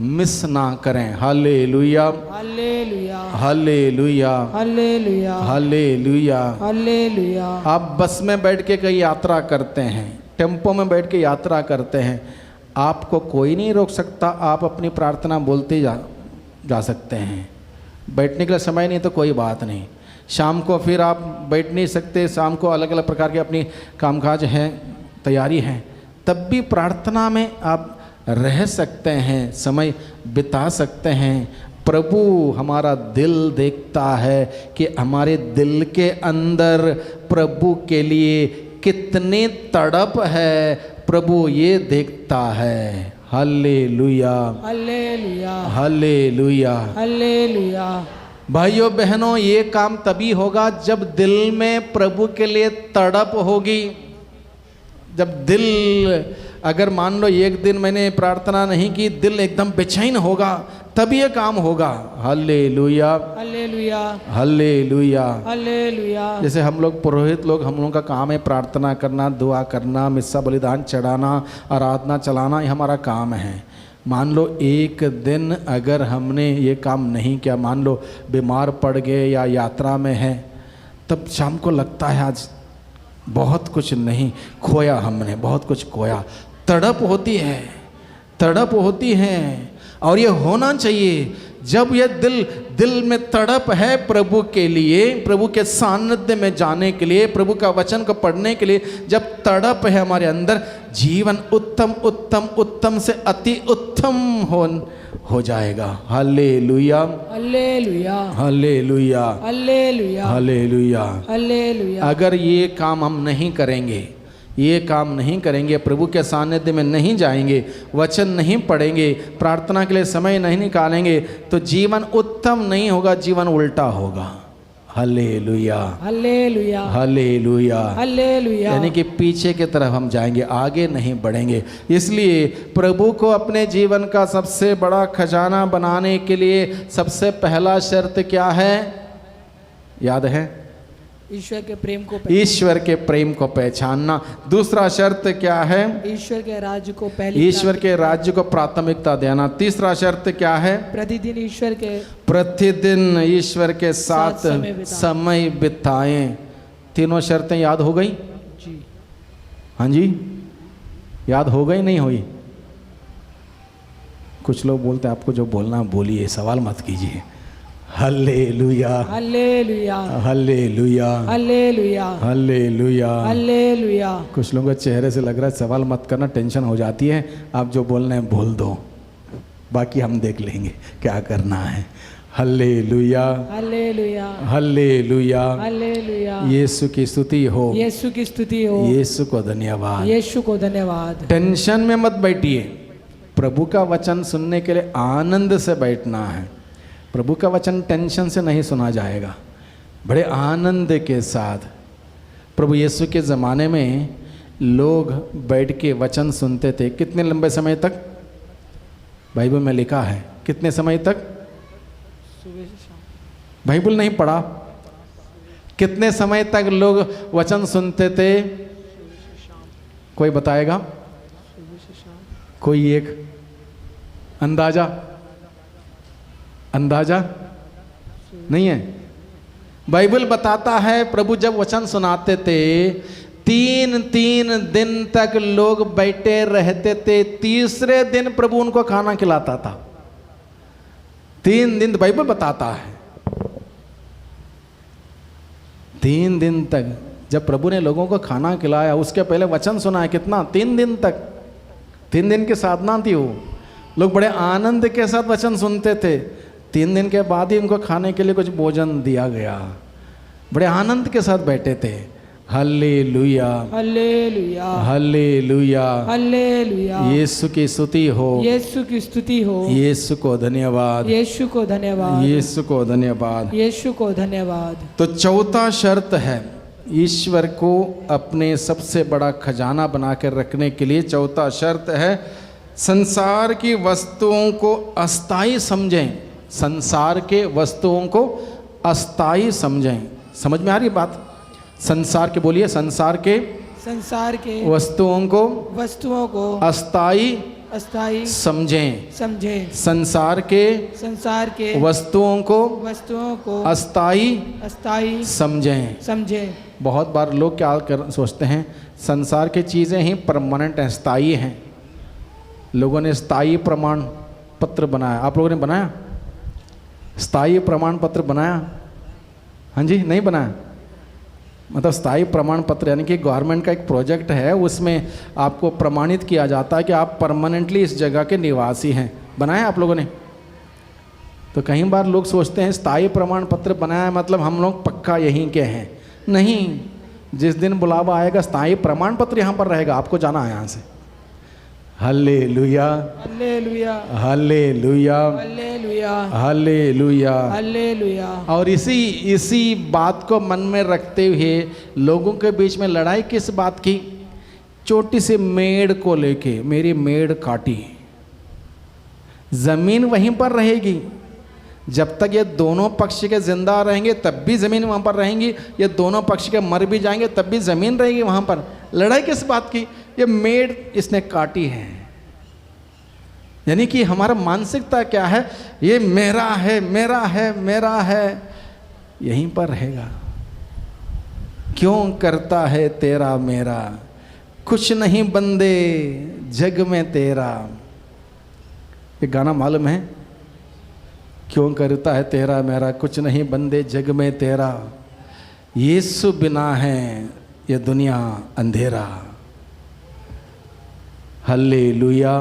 मिस ना करें। Hallelujah, hallelujah, hallelujah, hallelujah, hallelujah, hallelujah. आप बस में बैठ के कहीं यात्रा करते हैं, टेम्पो में बैठ के यात्रा करते हैं, आपको कोई नहीं रोक सकता, आप अपनी प्रार्थना बोलते जा सकते हैं। बैठने के लिए समय नहीं तो कोई बात नहीं। शाम को फिर आप बैठ नहीं सकते, शाम को अलग अलग प्रकार के अपनी कामकाज हैं, तैयारी है, तब भी प्रार्थना में आप रह सकते हैं, समय बिता सकते हैं। प्रभु हमारा दिल देखता है कि हमारे दिल के अंदर प्रभु के लिए कितनी तड़प है, प्रभु ये देखता है। Hallelujah, hallelujah, hallelujah, hallelujah. भाइयों बहनों, ये काम तभी होगा जब दिल में प्रभु के लिए तड़प होगी। जब दिल, अगर मान लो एक दिन मैंने प्रार्थना नहीं की, दिल एकदम बेचैन होगा, तब ये काम होगा। Hallelujah, hallelujah, hallelujah, hallelujah. जैसे हम लोग पुरोहित लोग, हम लोगों का काम है प्रार्थना करना, दुआ करना, मिस्सा बलिदान चढ़ाना, आराधना चलाना, ये हमारा काम है। मान लो एक दिन अगर हमने ये काम नहीं किया, मान लो बीमार पड़ गए या यात्रा में है, तब शाम को लगता है आज बहुत कुछ नहीं खोया, हमने बहुत कुछ खोया। तड़प होती है, तड़प होती है, और ये होना चाहिए। जब ये दिल में तड़प है प्रभु के लिए, प्रभु के सानिध्य में जाने के लिए, प्रभु का वचन को पढ़ने के लिए, जब तड़प है हमारे अंदर, जीवन उत्तम उत्तम उत्तम से अति उत्तम हो जाएगा। Hallelujah, hallelujah, hallelujah, hallelujah, hallelujah, hallelujah. अगर ये काम हम नहीं करेंगे, ये काम नहीं करेंगे, प्रभु के सानिध्य में नहीं जाएंगे, वचन नहीं पढ़ेंगे, प्रार्थना के लिए समय नहीं निकालेंगे, तो जीवन उत्तम नहीं होगा, जीवन उल्टा होगा। Hallelujah, hallelujah, hallelujah, hallelujah. यानी कि पीछे की तरफ हम जाएंगे, आगे नहीं बढ़ेंगे। इसलिए प्रभु को अपने जीवन का सबसे बड़ा खजाना बनाने के लिए सबसे पहला शर्त क्या है? याद है? ईश्वर के प्रेम को ईश्वर के प्रेम को पहचानना। दूसरा शर्त क्या है? ईश्वर के राज्य को पहले, ईश्वर के राज्य को प्राथमिकता देना। तीसरा शर्त क्या है? प्रतिदिन ईश्वर के साथ समय बिताएं। तीनों शर्तें याद हो गई जी? हाँ जी, याद हो गई नहीं हुई? कुछ लोग बोलते हैं आपको जो बोलना बोलिए, सवाल मत कीजिए। Hallelujah, hallelujah, hallelujah, hallelujah, hallelujah, hallelujah. कुछ लोगों के चेहरे से लग रहा है सवाल मत करना, टेंशन हो जाती है। आप जो बोलना है बोल दो, बाकी हम देख लेंगे क्या करना है। Hallelujah, hallelujah, hallelujah, hallelujah. Yeshu की स्तुति हो, यीशु की स्तुति हो, यीशु को धन्यवाद, यीशु को धन्यवाद। टेंशन में मत बैठिए, प्रभु का वचन सुनने के लिए आनंद से बैठना है। प्रभु का वचन टेंशन से नहीं सुना जाएगा, बड़े आनंद के साथ। प्रभु यीशु के ज़माने में लोग बैठ के वचन सुनते थे। कितने लंबे समय तक? बाइबल में लिखा है कितने समय तक? सुबह से शाम। बाइबल नहीं पढ़ा? कितने समय तक लोग वचन सुनते थे? कोई बताएगा? कोई एक अंदाजा? अंदाजा नहीं है? बाइबल बताता है प्रभु जब वचन सुनाते थे 3 दिन तक लोग बैठे रहते थे, तीसरे दिन प्रभु उनको खाना खिलाता था। 3 दिन बाइबल बताता है। 3 दिन तक जब प्रभु ने लोगों को खाना खिलाया, उसके पहले वचन सुनाया। कितना? 3 दिन तक। 3 दिन की साधना थी वो। लोग बड़े आनंद के साथ वचन सुनते थे। 3 दिन के बाद ही उनको खाने के लिए कुछ भोजन दिया गया। बड़े आनंद के साथ बैठे थे। Hallelujah, hallelujah, hallelujah, hallelujah. Yeshu की स्तुति हो, यीशु की स्तुति हो, यीशु को धन्यवाद, यीशु को धन्यवाद, यीशु को धन्यवाद, यीशु को धन्यवाद। तो चौथा शर्त है ईश्वर को अपने सबसे बड़ा खजाना बना कर रखने के लिए। चौथा शर्त है संसार की वस्तुओं को अस्थाई समझें। संसार के वस्तुओं को अस्थाई समझें। समझ में आ रही बात? संसार के बोलिए, संसार के वस्तुओं को अस्थाई समझें। संसार के वस्तुओं को अस्थाई समझें। बहुत बार लोग क्या सोचते हैं, संसार की चीज़ें ही परमानेंट हैं, स्थायी हैं। लोगों ने स्थायी प्रमाण पत्र बनाया। आप लोगों ने बनाया? स्थायी प्रमाण पत्र बनाया? हाँ जी, नहीं बनाया? मतलब स्थायी प्रमाण पत्र यानी कि गवर्नमेंट का एक प्रोजेक्ट है, उसमें आपको प्रमाणित किया जाता है कि आप परमानेंटली इस जगह के निवासी हैं। बनाया आप लोगों ने? तो कई बार लोग सोचते हैं स्थायी प्रमाण पत्र बनाया मतलब हम लोग पक्का यहीं के हैं। नहीं, जिस दिन बुलावा आएगा स्थायी प्रमाण पत्र यहाँ पर रहेगा, आपको जाना है यहाँ से। Hallelujah, hallelujah, hallelujah, hallelujah, hallelujah, hallelujah. और इसी बात को मन में रखते हुए लोगों के बीच में लड़ाई किस बात की? छोटी सी मेड़ को लेके, मेरी मेड़ काटी। जमीन वहीं पर रहेगी जब तक ये दोनों पक्ष के जिंदा रहेंगे, तब भी जमीन वहां पर रहेंगी। ये दोनों पक्ष के मर भी जाएंगे तब भी जमीन रहेगी वहां पर। लड़ाई किस बात की? ये मेड़ इसने काटी है। यानी कि हमारा मानसिकता क्या है? ये मेरा है, मेरा है, मेरा है, यहीं पर रहेगा। क्यों करता है तेरा मेरा, कुछ नहीं बंदे जग में तेरा। ये गाना मालूम है? क्यों करता है तेरा मेरा, कुछ नहीं बंदे जग में तेरा। यीशु बिना है ये दुनिया अंधेरा। Hallelujah,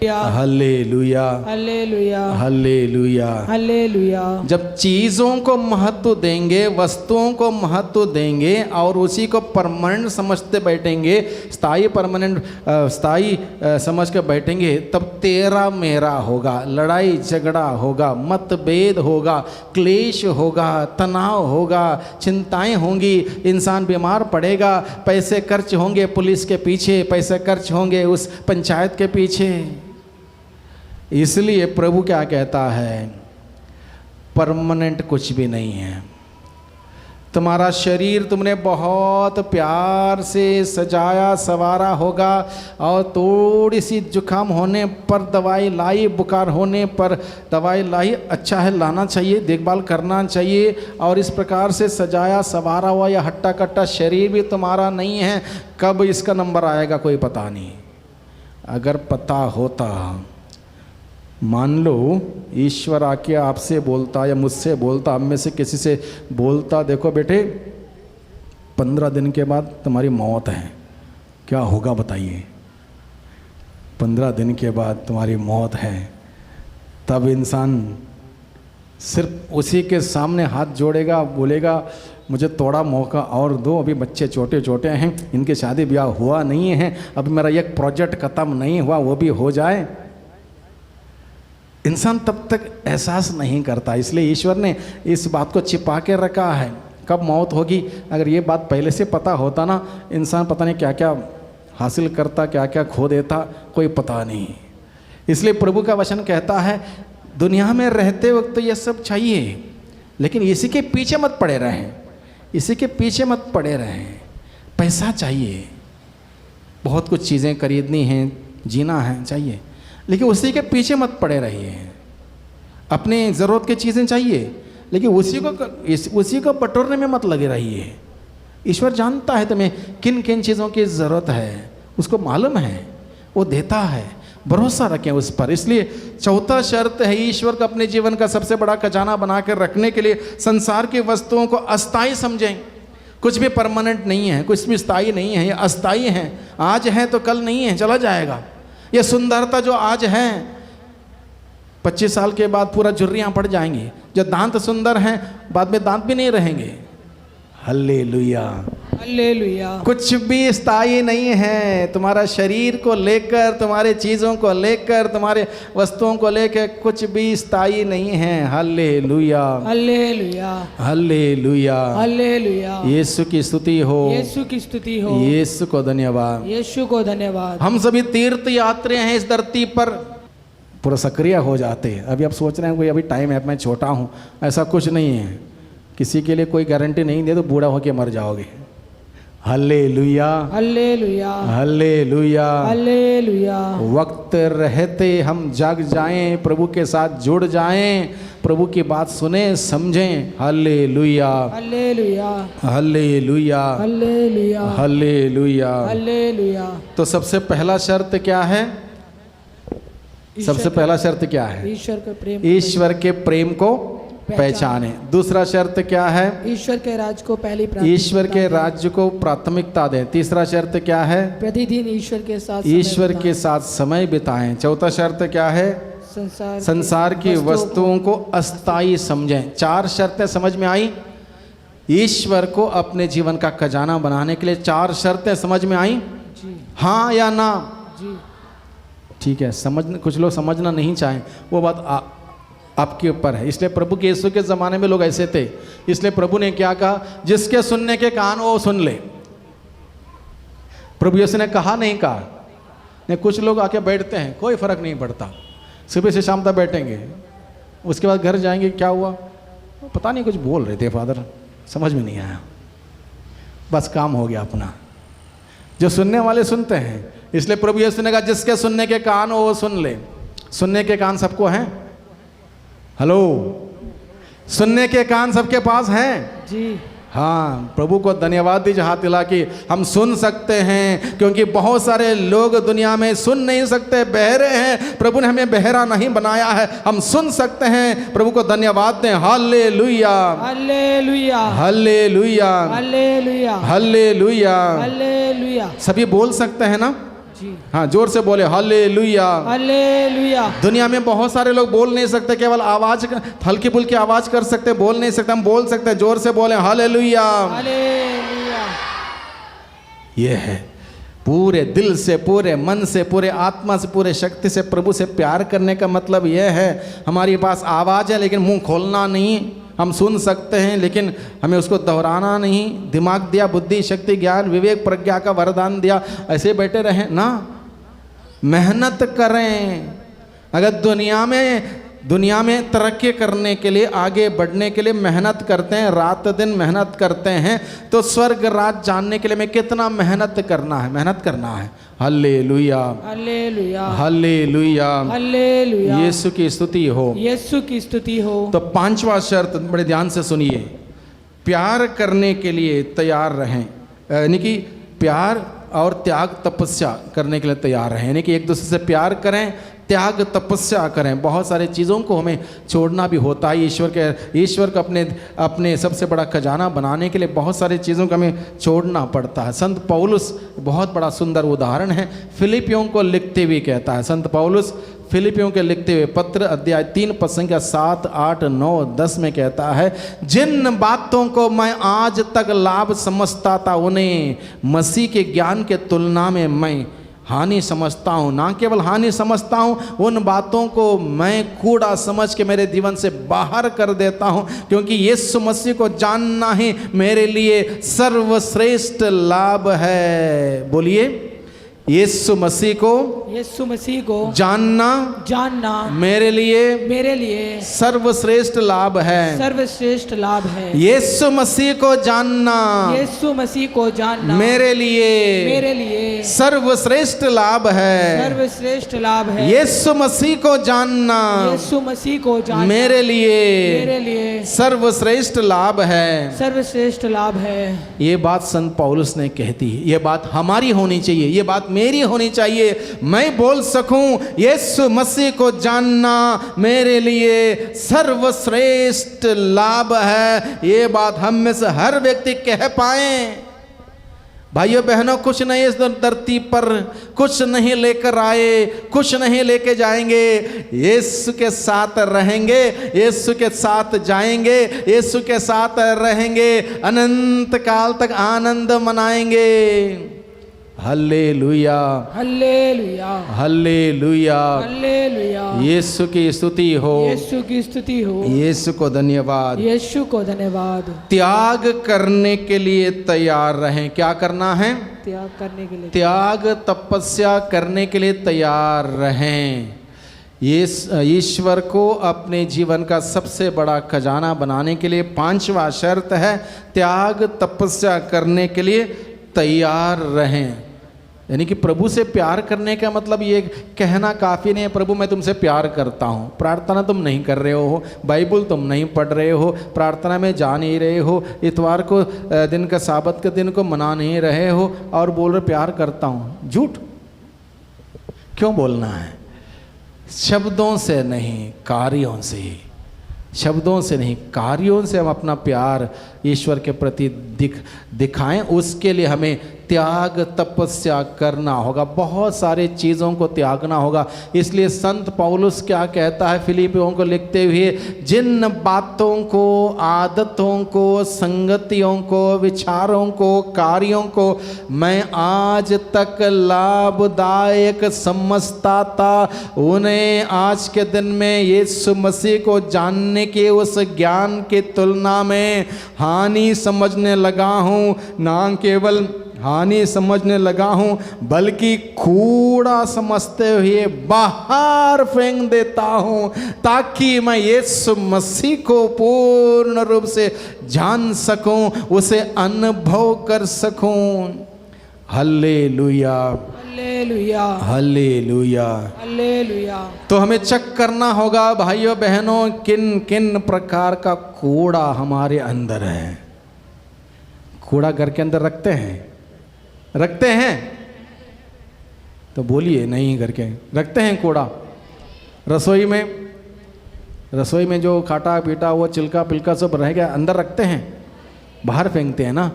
hallelujah, hallelujah, hallelujah. Hallelujah. जब चीजों को महत्व देंगे, वस्तुओं को महत्व देंगे और उसी को परमानेंट समझते बैठेंगे, स्थायी परमानेंट स्थायी समझ के बैठेंगे, तब तेरा मेरा होगा, लड़ाई झगड़ा होगा, मतभेद होगा, क्लेश होगा, तनाव होगा, चिंताएं होंगी, इंसान बीमार पड़ेगा, पैसे खर्च होंगे पुलिस के पीछे, पैसे खर्च होंगे उस पंचायत के पीछे। इसलिए प्रभु क्या कहता है, परमानेंट कुछ भी नहीं है। तुम्हारा शरीर तुमने बहुत प्यार से सजाया संवारा होगा और थोड़ी सी जुकाम होने पर दवाई लाई, बुखार होने पर दवाई लाई, अच्छा है लाना चाहिए, देखभाल करना चाहिए। और इस प्रकार से सजाया संवारा हुआ या हट्टा कट्टा शरीर भी तुम्हारा नहीं है, कब इसका नंबर आएगा कोई पता नहीं। अगर पता होता, मान लो ईश्वर आके आपसे बोलता या मुझसे बोलता, हम में से किसी से बोलता, देखो बेटे 15 दिन के बाद तुम्हारी मौत है, क्या होगा बताइए। 15 दिन के बाद तुम्हारी मौत है, तब इंसान सिर्फ उसी के सामने हाथ जोड़ेगा, बोलेगा मुझे थोड़ा मौका और दो, अभी बच्चे छोटे छोटे हैं, इनके शादी ब्याह हुआ नहीं है, अभी मेरा एक प्रोजेक्ट ख़त्म नहीं हुआ, वो भी हो जाए। इंसान तब तक एहसास नहीं करता, इसलिए ईश्वर ने इस बात को छिपा के रखा है कब मौत होगी। अगर ये बात पहले से पता होता ना, इंसान पता नहीं क्या क्या हासिल करता, क्या क्या खो देता, कोई पता नहीं। इसलिए प्रभु का वचन कहता है, दुनिया में रहते वक्त तो ये सब चाहिए, लेकिन इसी के पीछे मत पड़े रहें, इसी के पीछे मत पड़े रहें। पैसा चाहिए, बहुत कुछ चीज़ें खरीदनी हैं, जीना है, चाहिए, लेकिन उसी के पीछे मत पड़े रहिए। अपने ज़रूरत की चीज़ें चाहिए, लेकिन उसी को बटोरने में मत लगे रहिए। ईश्वर जानता है तुम्हें किन किन चीज़ों की ज़रूरत है, उसको मालूम है, वो देता है, भरोसा रखें उस पर। इसलिए चौथा शर्त है ईश्वर को अपने जीवन का सबसे बड़ा खजाना बना कर रखने के लिए संसार की वस्तुओं को अस्थायी समझें। कुछ भी परमानेंट नहीं है, कुछ भी स्थायी नहीं है, ये अस्थायी है। आज है तो कल नहीं है, चला जाएगा। ये सुंदरता जो आज है 25 साल के बाद पूरा झुर्रियाँ पड़ जाएंगी। जो दांत सुंदर हैं बाद में दांत भी नहीं रहेंगे। Hallelujah, hallelujah. कुछ भी स्थायी नहीं है। तुम्हारा शरीर को लेकर, तुम्हारे चीज़ों को लेकर, तुम्हारे वस्तुओं को लेकर कुछ भी स्थायी नहीं है। Hallelujah, hallelujah, hallelujah, hallelujah. Yeshu की स्तुति हो, यीशु की स्तुति हो, यीशु को धन्यवाद, यीशु को धन्यवाद। हम सभी तीर्थ यात्री हैं इस धरती पर, पूरा सक्रिय हो जाते हैं। अभी आप सोच रहे हैं कोई अभी टाइम है, मैं छोटा हूँ, ऐसा कुछ नहीं है। किसी के लिए कोई गारंटी नहीं दे तो बूढ़ा होके मर जाओगे। Hallelujah, hallelujah, hallelujah, hallelujah. वक्त रहते हम जाग जाएं, प्रभु के साथ जुड़ जाएं, प्रभु की बात सुने समझें। Hallelujah, hallelujah, hallelujah, hallelujah, hallelujah, hallelujah. तो सबसे पहला शर्त क्या है? सबसे पहला शर्त क्या है? ईश्वर के प्रेम, ईश्वर के प्रेम को पहचाने। दूसरा शर्त क्या है? ईश्वर के राज को पहली प्राथमिकता, ईश्वर के राज्य को प्राथमिकता दें। तीसरा शर्त क्या है? प्रतिदिन ईश्वर के साथ समय बिताएं। चौथा शर्त क्या है? संसार की वस्तुओं को अस्थायी समझें। 4 शर्तें समझ में आई? ईश्वर को अपने जीवन का खजाना बनाने के लिए 4 शर्तें समझ में आई? हाँ या ना? जी। ठीक है, कुछ लोग समझना नहीं चाहें, वो बात आपके ऊपर है। इसलिए प्रभु के यीशु के ज़माने में लोग ऐसे थे, इसलिए प्रभु ने क्या कहा? जिसके सुनने के कान वो सुन ले। प्रभु यीशु ने कहा नहीं कहा नहीं। कुछ लोग आके बैठते हैं, कोई फर्क नहीं पड़ता, सुबह से शाम तक बैठेंगे, उसके बाद घर जाएंगे, क्या हुआ पता नहीं, कुछ बोल रहे थे फादर, समझ में नहीं आया, बस काम हो गया अपना। जो सुनने वाले सुनते हैं, इसलिए प्रभु यीशु ने कहा जिसके सुनने के कान हो वो सुन ले। सुनने के कान सबको हैं? हेलो, सुनने के कान सबके पास हैं? जी हाँ। प्रभु को धन्यवाद दीजिए हाथ हिला के। हम सुन सकते हैं, क्योंकि बहुत सारे लोग दुनिया में सुन नहीं सकते, बहरे हैं। प्रभु ने हमें बहरा नहीं बनाया है, हम सुन सकते हैं। प्रभु को धन्यवाद दें। Hallelujah, hallelujah, hallelujah, hallelujah, hallelujah, hallelujah. सभी बोल सकते हैं ना? जी। हाँ, जोर से बोले हालेलुया। हालेलुया। दुनिया में बहुत सारे लोग बोल नहीं सकते, केवल आवाज हल्की फुल्की आवाज कर सकते, बोल नहीं सकते। हम बोल सकते हैं, जोर से बोले हालेलुया। हालेलुया। ये है पूरे दिल से, पूरे मन से, पूरे आत्मा से, पूरे शक्ति से प्रभु से प्यार करने का मतलब यह है। हमारे पास आवाज़ है लेकिन मुंह खोलना नहीं। हम सुन सकते हैं लेकिन हमें उसको दोहराना नहीं। दिमाग दिया, बुद्धि, शक्ति, ज्ञान, विवेक, प्रज्ञा का वरदान दिया, ऐसे बैठे रहें ना। मेहनत करें। अगर दुनिया में तरक्की करने के लिए, आगे बढ़ने के लिए मेहनत करते हैं, रात दिन मेहनत करते हैं, तो स्वर्ग राज जानने के लिए हमें कितना मेहनत करना है, मेहनत करना है। Hallelujah, hallelujah, hallelujah, hallelujah. Yeshu की स्तुति हो, यीशु की स्तुति हो। तो पांचवा शर्त बड़े ध्यान से सुनिए, प्यार करने के लिए तैयार रहें। यानी कि प्यार और त्याग तपस्या करने के लिए तैयार रहें। यानी कि एक दूसरे से प्यार करें, त्याग तपस्या करें। बहुत सारे चीज़ों को हमें छोड़ना भी होता है। ईश्वर को अपने सबसे बड़ा खजाना बनाने के लिए बहुत सारी चीज़ों को हमें छोड़ना पड़ता है। संत पौलुस बहुत बड़ा सुंदर उदाहरण है। फिलिपियों को लिखते हुए कहता है, संत पौलुस फिलिपियों के लिखते हुए पत्र अध्याय 3 पद संख्या 7, 8, 9, 10 में कहता है, जिन बातों को मैं आज तक लाभ समझता था उन्हें मसीह के ज्ञान के तुलना में मैं हानि समझता हूँ। ना केवल हानि समझता हूँ, उन बातों को मैं कूड़ा समझ के मेरे जीवन से बाहर कर देता हूँ, क्योंकि यीशु मसीह को जानना ही मेरे लिए सर्वश्रेष्ठ लाभ है। बोलिए, यीशु मसीह को जानना मेरे लिए सर्वश्रेष्ठ लाभ है। सर्वश्रेष्ठ लाभ है। यीशु मसीह को जानना मेरे लिए सर्वश्रेष्ठ लाभ है। सर्वश्रेष्ठ लाभ है। यीशु मसीह को जानना मेरे लिए सर्वश्रेष्ठ लाभ है। सर्वश्रेष्ठ लाभ है। ये बात संत पौलुस ने कहती है। ये बात हमारी होनी चाहिए, ये बात मेरी होनी चाहिए। मैं बोल सकूं यीशु मसीह को जानना मेरे लिए सर्वश्रेष्ठ लाभ है। ये बात हम में से हर व्यक्ति कह पाए। भाइयों बहनों, कुछ नहीं इस धरती पर, कुछ नहीं लेकर आए, कुछ नहीं लेके जाएंगे। यीशु के साथ रहेंगे, यीशु के साथ जाएंगे, यीशु के साथ रहेंगे, अनंत काल तक आनंद मनाएंगे। Hallelujah, hallelujah, hallelujah, hallelujah. Yeshu की स्तुति हो, यीशु की स्तुति हो। यीशु को धन्यवाद, यीशु को धन्यवाद। त्याग करने के लिए तैयार रहें। क्या करना है? त्याग करने के लिए, त्याग तपस्या करने के लिए तैयार रहें। ईश्वर को अपने जीवन का सबसे बड़ा खजाना बनाने के लिए पांचवा शर्त है, त्याग तपस्या करने के लिए तैयार रहें। यानी कि प्रभु से प्यार करने का मतलब ये कहना काफ़ी नहीं है, प्रभु मैं तुमसे प्यार करता हूँ। प्रार्थना तुम नहीं कर रहे हो, बाइबल तुम नहीं पढ़ रहे हो, प्रार्थना में जा नहीं रहे हो, इतवार को दिन का साबत के दिन को मना नहीं रहे हो और बोल रहे प्यार करता हूँ। झूठ। क्यों बोलना है? शब्दों से नहीं, कार्यों से ही। शब्दों से नहीं, कार्यों से हम अपना प्यार ईश्वर के प्रति दिखाएं। उसके लिए हमें त्याग तपस्या करना होगा, बहुत सारी चीज़ों को त्यागना होगा। इसलिए संत पौलुस क्या कहता है फिलिपियों को लिखते हुए, जिन बातों को, आदतों को, संगतियों को, विचारों को, कार्यों को मैं आज तक लाभदायक समझता था, उन्हें आज के दिन में यीशु मसीह को जानने के उस ज्ञान की तुलना में हानि समझने लगा हूँ। ना केवल हानि समझने लगा हूँ, बल्कि कूड़ा समझते हुए बाहर फेंक देता हूँ, ताकि मैं यीशु मसीह को पूर्ण रूप से जान सकूं, उसे अनुभव कर सकूं। Hallelujah, hallelujah, hallelujah, hallelujah. तो हमें चेक करना होगा भाइयों बहनों, किन किन प्रकार का कूड़ा हमारे अंदर है। कूड़ा घर के अंदर रखते हैं तो बोलिए नहीं, घर के रखते हैं कूड़ा। रसोई में जो खाटा पीटा वो चिल्का पिल्का सब रह गया, अंदर रखते हैं, बाहर फेंकते हैं ना।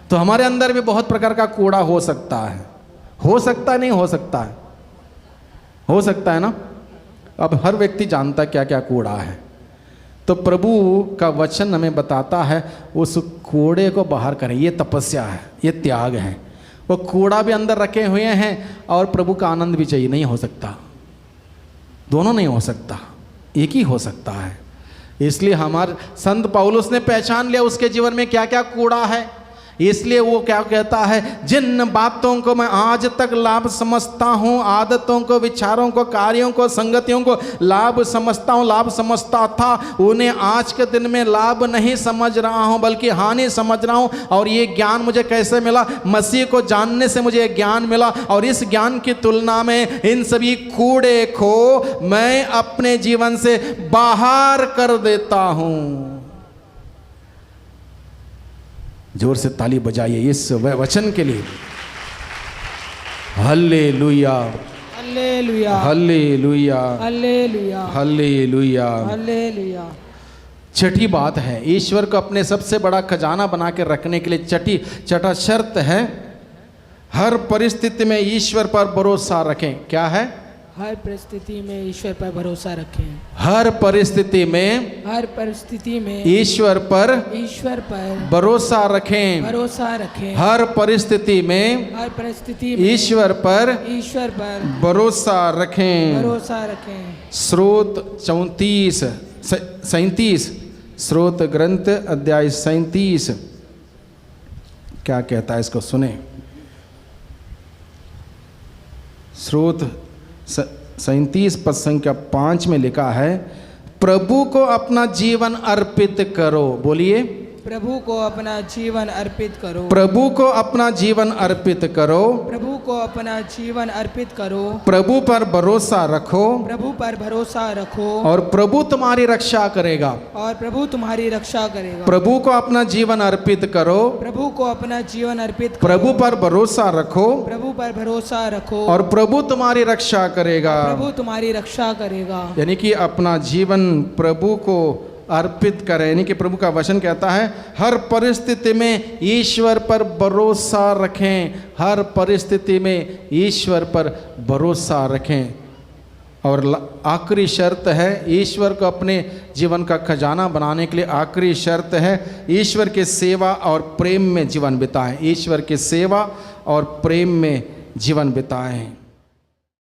तो हमारे अंदर भी बहुत प्रकार का कूड़ा हो सकता है। हो सकता नहीं हो सकता है? हो सकता है ना। अब हर व्यक्ति जानता क्या क्या कूड़ा है, तो प्रभु का वचन हमें बताता है उस कूड़े को बाहर करें। ये तपस्या है, ये त्याग है। वो कूड़ा भी अंदर रखे हुए हैं और प्रभु का आनंद भी चाहिए। नहीं हो सकता, दोनों नहीं हो सकता, एक ही हो सकता है। इसलिए हमारे संत पौलुस ने पहचान लिया उसके जीवन में क्या क्या कूड़ा है। इसलिए वो क्या कहता है, जिन बातों को मैं आज तक लाभ समझता हूँ, आदतों को, विचारों को, कार्यों को, संगतियों को लाभ समझता हूँ, लाभ समझता था, उन्हें आज के दिन में लाभ नहीं समझ रहा हूँ बल्कि हानि समझ रहा हूँ। और ये ज्ञान मुझे कैसे मिला? मसीह को जानने से मुझे ज्ञान मिला। और इस ज्ञान की तुलना में इन सभी कूड़े को मैं अपने जीवन से बाहर कर देता हूँ। जोर से ताली बजाइए इस वचन के लिए। Hallelujah, hallelujah, hallelujah, hallelujah, hallelujah, hallelujah. छठी बात है, ईश्वर को अपने सबसे बड़ा खजाना बना के रखने के लिए छठा शर्त है, हर परिस्थिति में ईश्वर पर भरोसा रखें। क्या है? हर परिस्थिति में ईश्वर पर भरोसा रखें। हर परिस्थिति में, हर परिस्थिति में ईश्वर पर भरोसा रखें। भरोसा रखें। हर परिस्थिति में, हर परिस्थिति में ईश्वर पर भरोसा रखें। भरोसा रखें। स्रोत 37 स्रोत ग्रंथ अध्याय 37 क्या कहता है, इसको सुने। स्रोत 37 पद संख्या 5 में लिखा है, प्रभु को अपना जीवन अर्पित करो। बोलिए, प्रभु को अपना जीवन अर्पित करो। प्रभु को अपना जीवन अर्पित करो। प्रभु को अपना जीवन अर्पित करो। प्रभु पर भरोसा रखो। प्रभु पर भरोसा रखो। और प्रभु तुम्हारी रक्षा करेगा। और प्रभु तुम्हारी रक्षा करेगा। प्रभु को अपना जीवन अर्पित करो। प्रभु को अपना जीवन अर्पित करो। प्रभु पर भरोसा रखो। प्रभु पर भरोसा रखो। और प्रभु तुम्हारी रक्षा करेगा। प्रभु तुम्हारी रक्षा करेगा। यानी कि अपना जीवन प्रभु को अर्पित करें। यानी कि प्रभु का वचन कहता है, हर परिस्थिति में ईश्वर पर भरोसा रखें। हर परिस्थिति में ईश्वर पर भरोसा रखें। और आखिरी शर्त है, ईश्वर को अपने जीवन का खजाना बनाने के लिए आखिरी शर्त है, ईश्वर की सेवा और प्रेम में जीवन बिताएं। ईश्वर की सेवा और प्रेम में जीवन बिताएं।